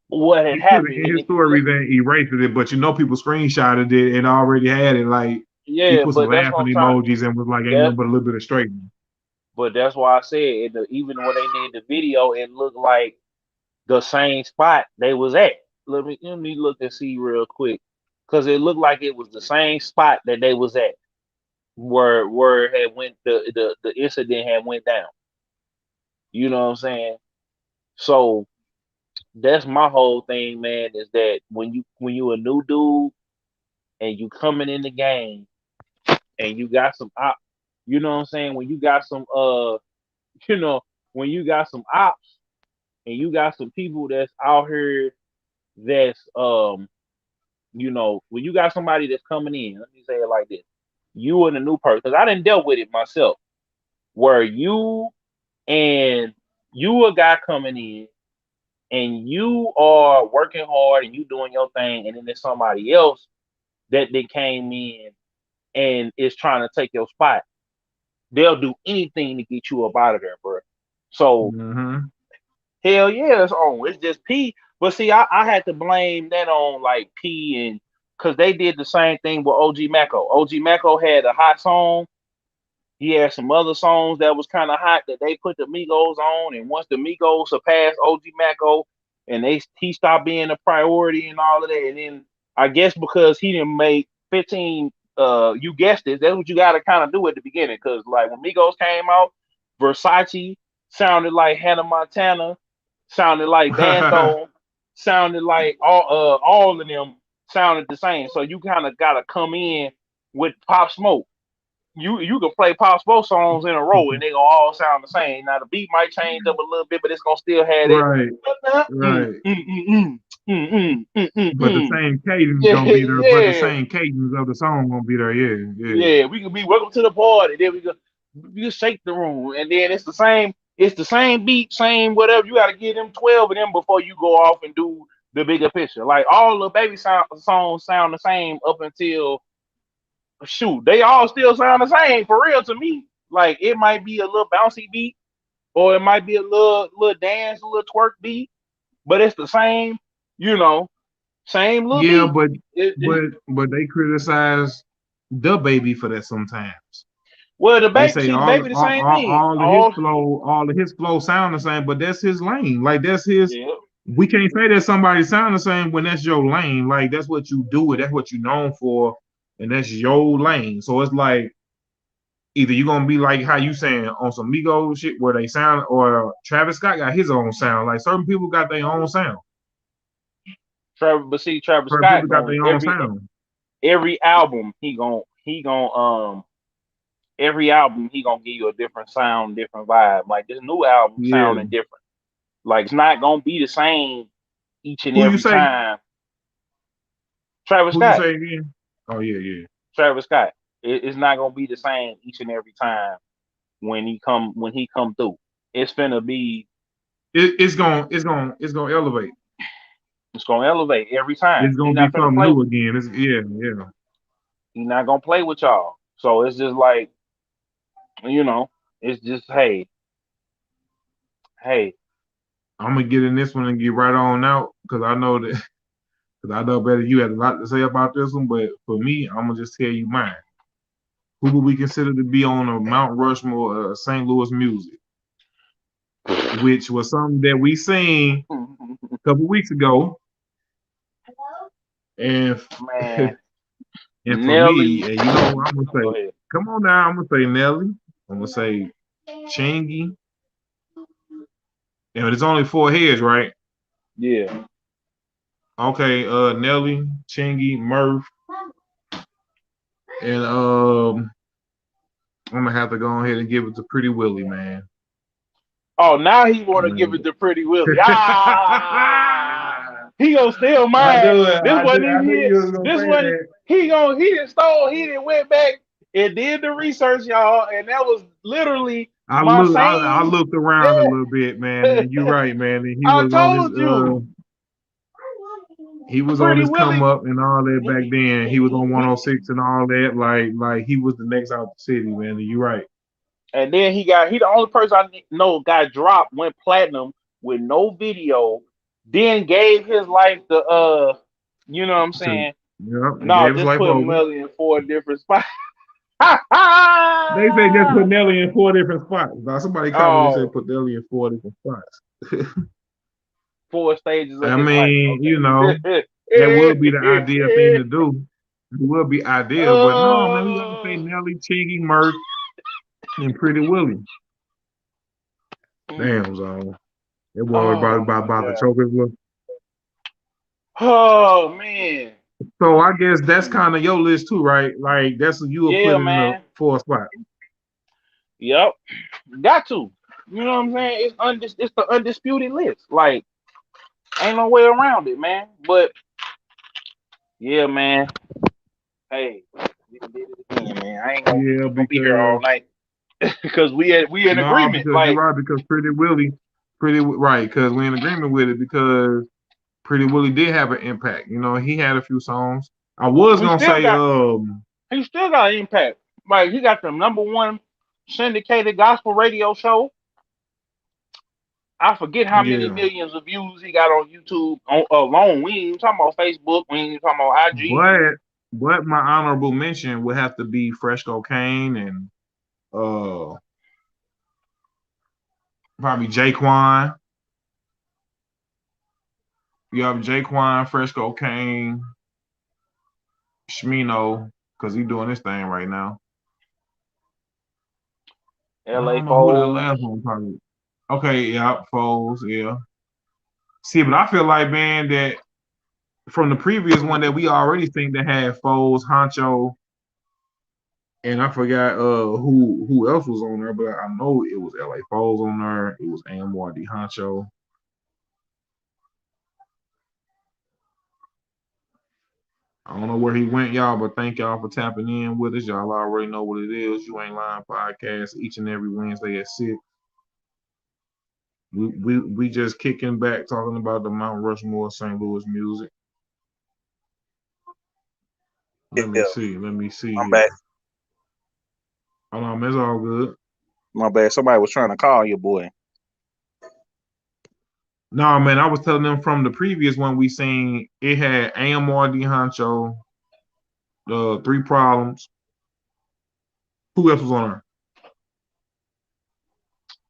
what had He put it happened, in and his stories and erased it, but people screenshotted it and already had it. Like he yeah, put some but that's what laughing I'm trying. emojis and was like, "Ain't That, nothing but a little bit of straightening." but that's why I said even when they did the video, it looked like the same spot they was at. Let me look and see real quick because it looked like it was the same spot that they was at where it had went the incident had went down. You know what I'm saying? So that's my whole thing, man. Is that when you a new dude and you coming in the game and you got some op, you know what I'm saying? When you got some you know when you got some ops and you got some people that's out here that's when you got somebody that's coming in, let me say it like this: you and a new person, because I didn't dealt with it myself, where and you a guy coming in, and you are working hard and you doing your thing, and then there's somebody else that they came in and is trying to take your spot. They'll do anything to get you up out of there, bro. So Mm-hmm. hell yeah, it's just P. But see, I had to blame that on like P and because they did the same thing with OG Mako. OG Mako had a hot song. He had some other songs that was kind of hot that they put the Migos on, and once the Migos surpassed OG Mako, and he stopped being a priority and all of that, and then I guess because he didn't make 15, you guessed it, that's what you got to kind of do at the beginning, because like when Migos came out, Versace sounded like Hannah Montana, sounded like Bando, sounded like all of them sounded the same, so you kind of got to come in with Pop Smoke. You can play Pop Smoke songs in a row and they gonna all sound the same. Now the beat might change up a little bit, but it's gonna still have it. Right, right. But the Mm. same cadence Yeah, gonna be there. But the yeah, same cadence of the song gonna be there. Yeah, yeah. yeah. We could be welcome to the party. Then we just shake the room, and then it's the same. It's the same beat, same whatever. You got to get them 12 of them before you go off and do the bigger picture. Like all the baby songs sound the same up until shoot, they all still sound the same for real to me. Like it might be a little bouncy beat, or it might be a little dance, a little twerk beat, but it's the same, same little Yeah, beat. but they criticize DaBady for that sometimes. Well, the They baby, say see, the baby, the same thing. all of his flow sound the same, but that's his lane. Like that's his. Yeah, We can't say that somebody sound the same when that's your lane. Like that's what you do, that's what you're known for, and that's your lane. So it's like either you're gonna be like how you saying on some Migos shit where they sound, or Travis Scott got his own sound. Like certain people got their own sound. Travis Certain Scott people got going their own sound. every album every album he gonna give you a different sound, different vibe. Like this new album Yeah. sounding different. Like it's not gonna be the same each and Who you every say? time. Travis Who you Scott. say again? Oh yeah, yeah. Travis Scott. It's not gonna be the same each and every time when he come through. It's finna be. It's gonna elevate. It's gonna elevate every time. It's He gonna be not finna something play. new again. It's yeah. He not gonna play with y'all. So it's just like it's just hey. I'm gonna get in this one and get right on out because I know that because I know better you had a lot to say about this one, but for me, I'm gonna just tell you mine. Who would we consider to be on a Mount Rushmore St. Louis music, which was something that we seen a couple weeks ago, and Man, and for me, Nelly. and you know, I'm gonna Go say, ahead. come on now, I'm gonna say Nelly, I'm gonna say Chingy, and it's only 4 heads, right? Yeah. Okay, Nelly, Chingy, Murph, and I'm gonna have to go ahead and give it to Pretty Willie, man. Oh, now he want to give Man. it to Pretty Willie. He gonna steal I mine. knew it. This wasn't I even knew his. you was gonna This say one that. he didn't stole. He didn't went back and did the research, y'all, and that was literally my I same. looked around a little bit, man, and you're right, man. And I told you, he was on Pretty his come Willie. up and all that back then. He was on We 106 and all that, like he was the next out the city, man. And you're right. and then he the only person I know got dropped, went platinum with no video, then gave his life to you know what I'm To, saying? yep, and No, gave his just life put over. Melly in 4 different spots. They say just put Nelly in 4 different spots. Now somebody commented and Oh, said put Nelly in 4 different spots. 4 stages of I his life. mean, you know, Okay. that would be the ideal thing to do. It would be ideal, but no, man, we gotta say Nelly, Chingy, Murph, and Pretty Willie. Damn, Zone. That boy Oh my about to god. choke his look. Oh man. So I guess that's kind of your list too, right? Like that's what you will put Yeah, in the man. 4th spot. Yep. Got to. You know what I'm saying? It's the undisputed list. Like, ain't no way around it, man. But Yeah, man. Hey, we done did it again, man. I ain't gonna, Yeah, be here all because night because we in no, agreement. because you're Like right. Because right. Because we're in agreement with it. Because Pretty Willie did have an impact. You know, he had a few songs. I was we gonna still say, got, he still got impact. Like he got the #1 syndicated gospel radio show. I forget how many yeah, millions of views he got on YouTube alone. We ain't even talking about Facebook. We ain't even talking about IG. but my honorable mention would have to be Fresh Cocaine and uh probably Jaquan. You have Jaquan, Fresh Cocaine, Shmino, because he doing this thing right now. I LA don't know who that Foles. last one probably. Okay, yeah, Foles, yeah. See, but I feel like, man, that from the previous one that we already think that had Foles, Honcho, and I forgot who else was on there, but I know it was LA Foles on there. It was AMYD Honcho. I don't know where he went, y'all, but thank y'all for tapping in with us. Y'all already know what it is. You Ain't Lying podcast each and every Wednesday at 6. We just kicking back talking about the Mount Rushmore St. Louis music. Let me Yeah, see. Let me see I'm back. here. Hold on, it's all good. My bad. Somebody was trying to call you, boy. No, man, I was telling them from the previous one we seen, it had AMRD Honcho, the 3 Problems. Who else was on there?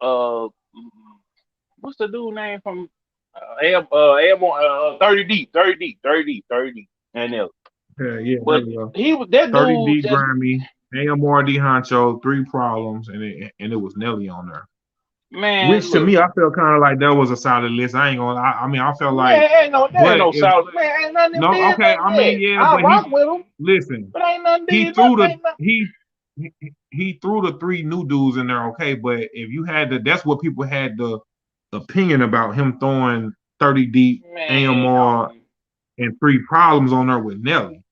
Uh, what's the dude name from 30 Deep, 30 Deep, 30 Deep, 30 Deep, and Yeah, there but we go. he was that 30 dude D just Grammy, AMRD Honcho, 3 Problems, and it was Nelly on there. man. Which to Look, me, I felt kind of like that was a solid list. I ain't gonna. I mean, I felt like, man, there ain't but no if South, man. Ain't nothing them no, did okay, nothing I mean, yet. yeah, I but rock with him, listen, but ain't nothing he did threw nothing. the Ain't nothing. he threw the 3 new dudes in there, okay. But if you had that's what people had the opinion about him throwing 30 Deep, Man, AMR, and 3 Problems on there with Nelly.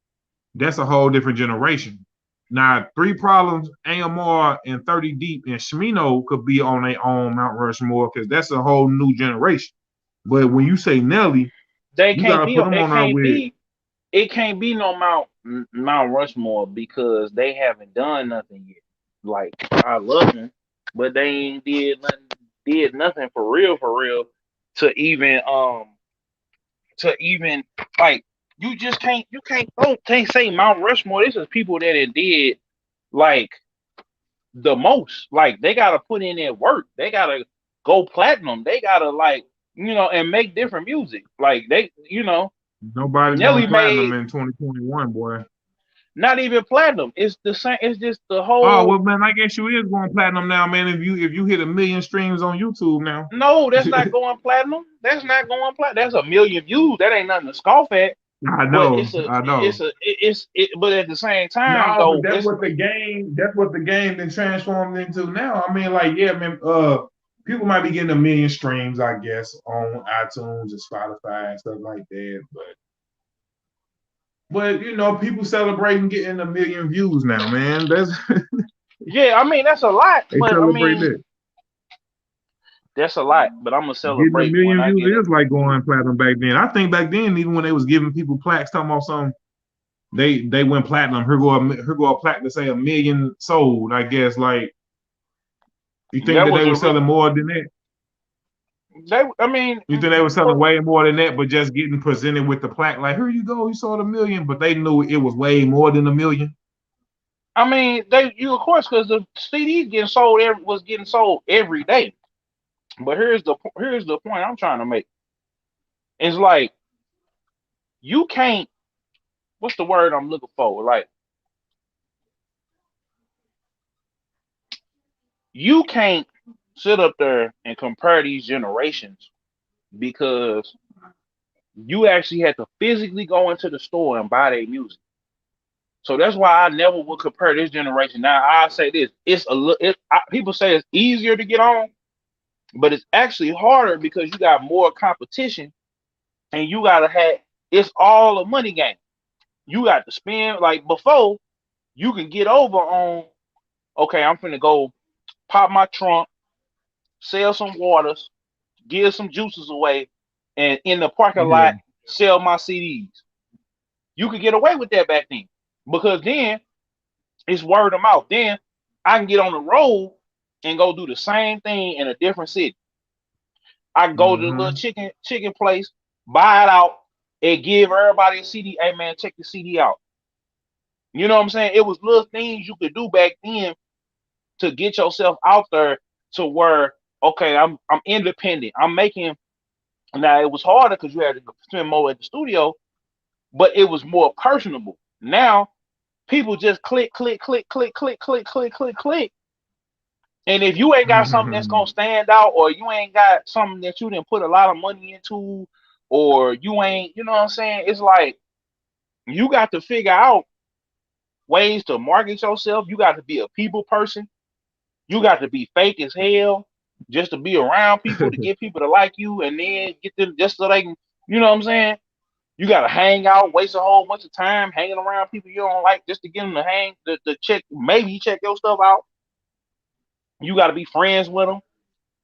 That's a whole different generation. Now, 3 Problems, AMR, and 30 Deep, and Shmino could be on their own Mount Rushmore because that's a whole new generation. But when you say Nelly, they you can't gotta be. put them It on there can't with. be. It can't be no Mount Rushmore because they haven't done nothing yet. Like I love them, but they ain't did nothing for real to even to even like you can't say Mount Rushmore. This is people that it did like the most. Like they gotta put in their work. They gotta go platinum. They gotta like and make different music. Like they Nobody's going Nelly platinum made in 2021, boy. not even platinum. It's the same. It's just the Oh whole. well, man, I guess you is going platinum now, man. If you hit 1 million streams on YouTube now. No, that's not going platinum. That's not going platinum. That's a million views. That ain't nothing to scoff at. I But know, I know. but at the same time No, but though, that's it's what the game. That's what the game been transformed into now. I mean, like, yeah, man. People might be getting 1 million streams, I guess, on iTunes and Spotify and stuff like that. But people celebrating getting 1 million views now, man. That's yeah. I mean that's a lot, they but I celebrate mean that. that's a lot. But I'm gonna Getting a celebrate when million I get views it. is like going platinum back then. I think back then, even when they was giving people plaques, talking about something, they went platinum. Here go a plaque to say 1 million sold. I guess like you think That that they was were a selling more than that. they. I mean, You think they were selling way more than that, but just getting presented with the plaque like, here you go, you sold 1 million, but they knew it was way more than 1 million. I mean you of course because the CDs was getting sold every day. But here's the point I'm trying to make. It's like you can't. What's the word I'm looking for? Like you can't sit up there and compare these generations because you actually had to physically go into the store and buy their music. So that's why I never would compare this generation. Now I say this: it's a little. People say it's easier to get on, but it's actually harder because you got more competition and you gotta have. It's all a money game. You got to spend like before you can get over on. Okay, I'm finna go pop my trunk, sell some waters, give some juices away, and in the parking Yeah. lot sell my CDs. You could get away with that back then because then it's word of mouth. Then I can get on the road and go do the same thing in a different city. I can go to the little Mm-hmm. chicken place, buy it out, and give everybody a CD. Hey man, check the CD out. You know what I'm saying? It was little things you could do back then to get yourself out there to where okay, I'm independent. I'm making now it was harder because you had to spend more at the studio, but it was more personable. Now people just click, click, click, click, click, click, click, click, click. And if you ain't got something that's gonna stand out, or you ain't got something that you didn't put a lot of money into, or you ain't, you know what I'm saying? It's like you got to figure out ways to market yourself. You got to be a people person. You got to be fake as hell just to be around people to get people to like you, and then get them just so they can, you know what I'm saying? You got to hang out, waste a whole bunch of time hanging around people you don't like just to get them to hang, to check, maybe check your stuff out. You got to be friends with them.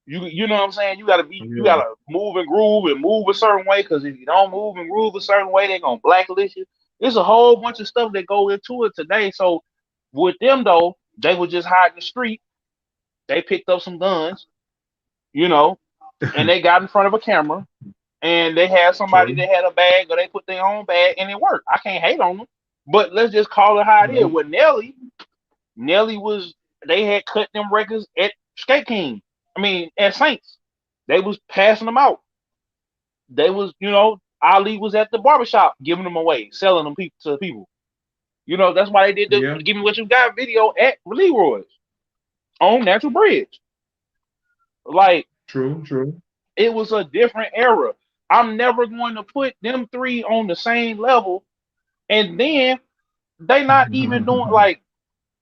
You know what I'm saying? You Yeah. gotta move and groove and move a certain way because if you don't move and groove a certain way, they're gonna blacklist you. There's a whole bunch of stuff that go into it today. So with them though, they were just hiding in the street. They picked up some guns, you know, and they got in front of a camera and they had somebody True. that had a bag or they put their own bag and it worked. I can't hate on them, but let's just call it how it is. Nope. With Nelly was they had cut them records at Skate King. I mean at Saints. They was passing them out. They was, Ali was at the barbershop giving them away, selling them people to people. That's why they did the Yeah. Give Me What You Got video at Leroy's on Natural Bridge. Like True. True. it was a different era. I'm never going to put them three on the same level, and then they not even doing like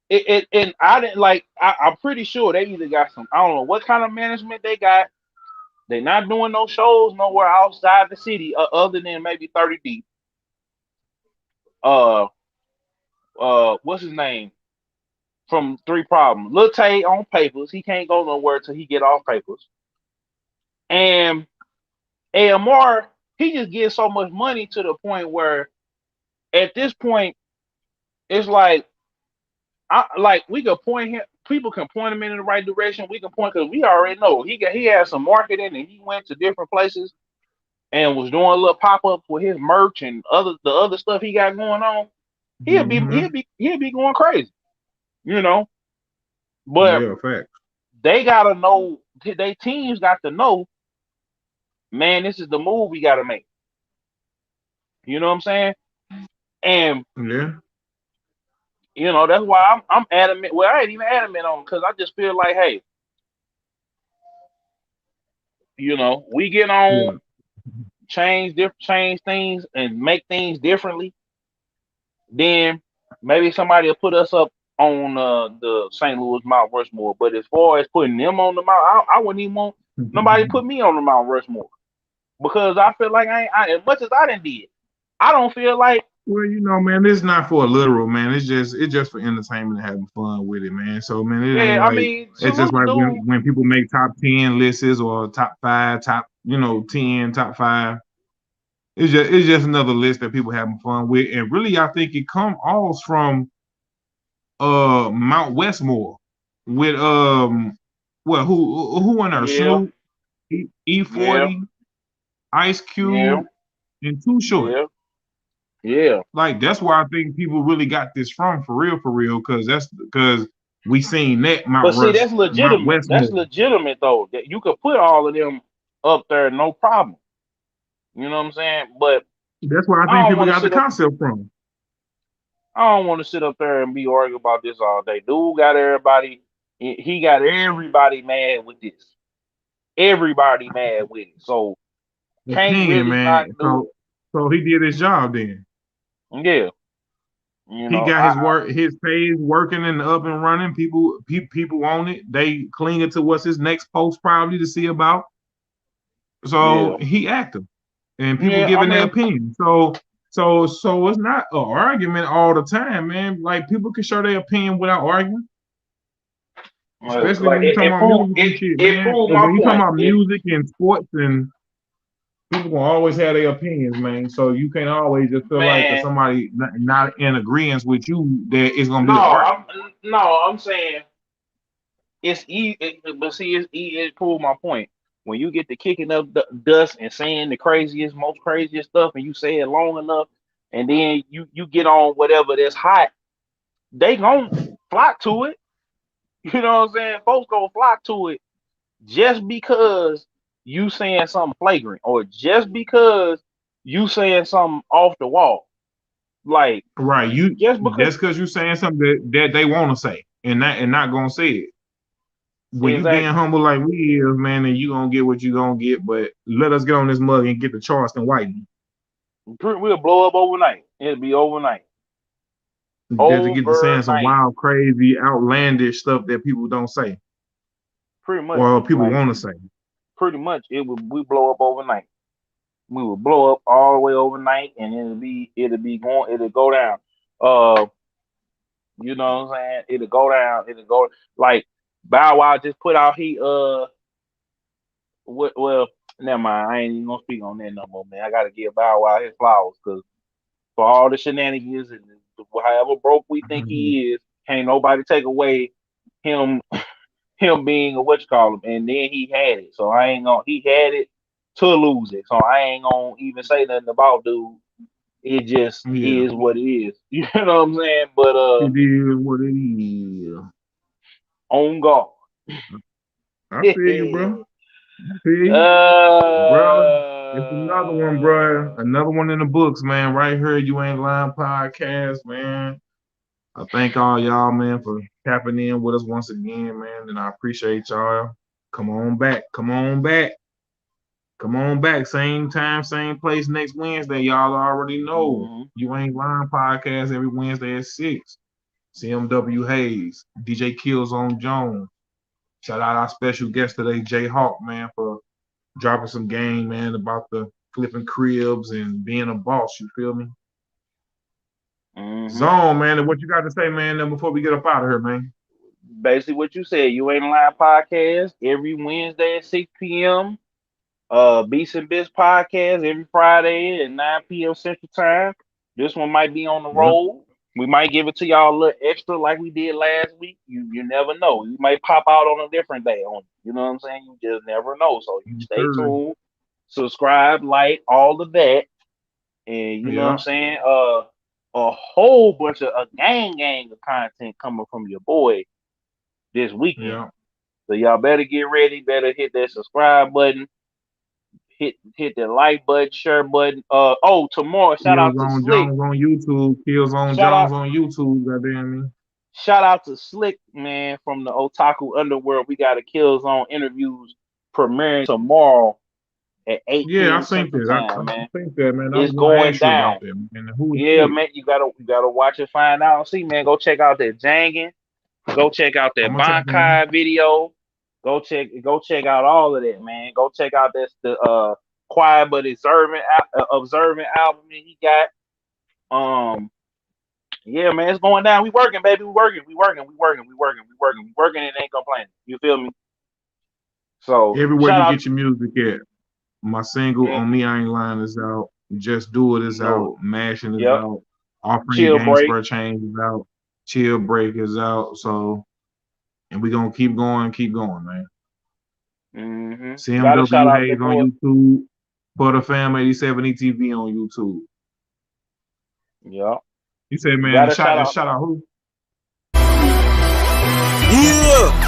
it. And I didn't like. I'm pretty sure they either got some. I don't know what kind of management they got. They're not doing no shows nowhere outside the city, other than maybe 30 deep. Uh, what's his name from Three Problems? Lil Tay on papers. He can't go nowhere till he get off papers. And AMR, he just gives so much money to the point where, at this point, it's like we could point him. People can point him in the right direction. We can point because we already know he had some marketing and he went to different places and was doing a little pop ups with his merch and the other stuff he got going on. He'll be he'll Mm-hmm. be he'll be going crazy, you know. But Yeah. Fact. they gotta know. They teams got to know, man. This is the move we gotta make. You know what I'm saying? And Yeah. that's why I'm adamant. Well, I ain't even adamant on because I just feel like, hey, we get on, Yeah. change things, and make things differently. Then maybe somebody will put us up on the St. Louis Mount Rushmore. But as far as putting them on the Mount, I wouldn't even want nobody put me on the Mount Rushmore because I feel like as much as I done did, I don't feel like Well, man, it's not for a literal, man. It's just for entertainment and having fun with it, man. So, man, it yeah. ain't I like mean, it's just salute the like dude. when people make top 10 lists or top five, top 10, top five. It's just another list that people having fun with, and really, I think it come all from Mount Westmore with well who won there? Yeah, Snoop, yeah, E40, Ice yeah, Cube, and Too Short. yeah, yeah. Like that's where I think people really got this from for real, because we seen that But see, that's Mount legitimate. That's Westmore. legitimate though. That you could put all of them up there, no problem. You know what I'm saying? But That's where I I think don't people want to got the sit up. concept from. I don't want to sit up there and be arguing about this all day. Dude got everybody. He got everybody mad with this. Everybody mad with it. So can't Opinion, really not man. do. So he did his job then. Yeah, He got his page working and up and running. People on it. They clinging to what's his next post probably to see about. yeah, So he active, and people yeah. I giving their mean, opinion. So So it's not an argument all the time, man. Like people can show their opinion without arguing. Especially Like when you talking about music and shit, it man. proved But my when you talking point. about music and sports, and people gonna always have their opinions, man. So you can't always just feel like Man, somebody not in agreement with you that it's gonna be no, an argument. I'm saying it's easy, but see, it proved my point. When you get to kicking up the dust and saying the craziest, most craziest stuff, and you say it long enough, and then you get on whatever that's hot, they gonna flock to it. You know what I'm saying? Folks gonna flock to it just because you saying something flagrant, or just because you saying something off the wall. Like Right. You just because that's because you saying something that they want to say and not gonna say it. When you being exactly. humble like we is, man, then you gonna get what you gonna get. But let us get on this mug and get the Charleston White. We'll blow up overnight. It'll be overnight. Just to get to saying some Overnight. wild, crazy, outlandish stuff that people don't say Pretty much. or people Like want to say. pretty much we blow up overnight. We will blow up all the way overnight, and it'll go down. Uh you know what I'm saying? It'll go down, it'll go like Bow Wow just put out well, never mind. I ain't even gonna speak on that no more, man. I gotta give Bow Wow his flowers because for all the shenanigans and however broke we think he is, can't nobody take away him being a what you call him, and then he had it. So I ain't gonna. He had it to lose it. So I ain't gonna even say nothing about dude. It just Yeah, is what it is. You know what I'm saying? But it is what it is. on guard. I feel you, bro. I feel you, bro. It's another one, bro. uh, Another one in the books, man. Right here, You Ain't Lying podcast, man. I thank all y'all, man, for tapping in with us once again, man. And I appreciate y'all. Come on back. Come on back. Come on back. Same time, same place next Wednesday. Y'all already know. mhm. You Ain't Lying podcast every Wednesday at 6. CMW Hayes, DJ Killzone Jones. Shout out our special guest today, Jay Hawk, man, for dropping some game, man, about the flipping cribs and being a boss. You feel me? Mhm. Zone, man. And what you got to say, man, then before we get up out of here, man? Basically, what you said. You ain't lying podcast every Wednesday at 6 p.m. Beats and Bits podcast every Friday at 9 p.m. Central Time. This one might be on the Yep. road. We might give it to y'all a little extra like we did last week. You never know. You might pop out on a different day on you know what I'm saying? You just never know. So you stay Sure. tuned, subscribe, like, all of that. And you know what I'm Yeah. saying? A whole bunch of a gang of content coming from your boy this weekend. Yeah. So y'all better get ready, better hit that subscribe button, hit the like button, share button. Tomorrow, shout out to Killzone Slick. Jones on YouTube. Killzone Shout Jones out, on YouTube. Goddamn me. shout out to Slick, man, from the Otaku Underworld. We got a Killzone interviews premiering tomorrow at 8 Yeah, I p.m. think Central that. Time, man. I think that, man. I It's was gonna going ask you about down. that, man. Who is Yeah, Slick? man, you gotta watch it, find out. See, man, go check out that Jangin. Go check out that I'm gonna tap in. Bankai video. Go check out all of that, man. Go check out the quiet but observant album that he got. Yeah, man, it's going down. We working, baby. We working and ain't complaining. You feel me? So Everywhere shout you out. get your music at. My single Yeah, On Me I Ain't Lying is out. Just Do It is out. no. Mashing is Yep. out. Offering the Chill Gang break. Spur Change is out. Chill Break is out. So, and we gonna keep going, man. Gotta shout CMW out the Hayes on boy. YouTube. For the Fam 87 ETV on YouTube. Yep. You said, man, Gotta shout out shout out who? Yeah.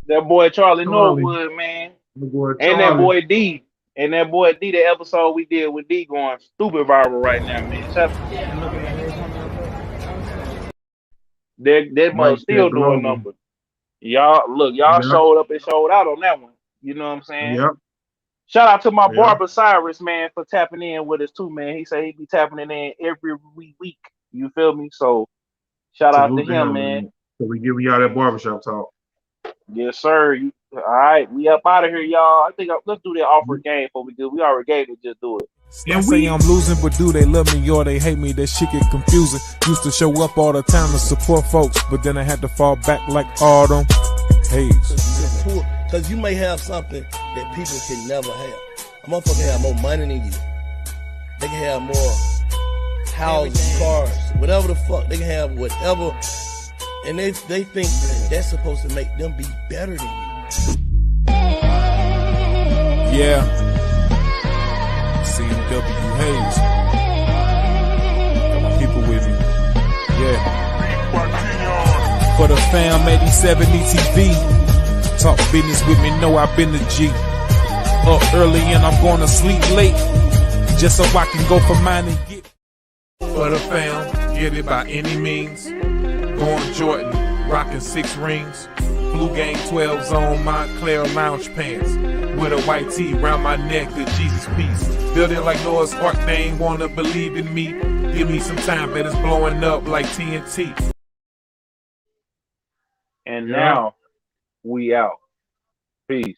that boy Charlie Charlie. Norwood, man. The boy And that Charlie. boy D. And that boy D, the episode we did with D going stupid viral right now, man. That mother Mike still said doing global. numbers. Y'all Yep. showed up and showed out on that one. You know what I'm saying? Yep. Shout out to my Yep. barber Cyrus, man, for tapping in with us too, man. He said he be tapping it in every week. You feel me? So shout out to Salute to him, him, man. man. So we giving y'all that barbershop talk. Yes, sir. All right, we up out of here, y'all. I think let's do that offer game before we do. We already gave it. Just do it. I say I'm losing, but do they love me or they hate me? That shit get confusing. Used to show up all the time to support folks, but then I had to fall back like autumn haze. Because you may have something that people can never have. A motherfucker have more money than you. They can have more houses, cars, whatever the fuck. They can have whatever. And they think that that's supposed to make them be better than you. Yeah. CW Hayes. Got my people with me. Yeah. For the fam 87 ETV. Talk business with me, know I've been the G. Up early and I'm going to sleep late. Just so I can go for mine and get. For the fam, get it by any means. Going Jordan, rocking 6 rings. Blue Gang 12s on Montclair lounge pants. With a white tee round my neck, the Jesus piece. Building like Noah's Ark, they ain't wanna believe in me. Give me some time, but it's blowing up like TNT. And now, we out. Peace.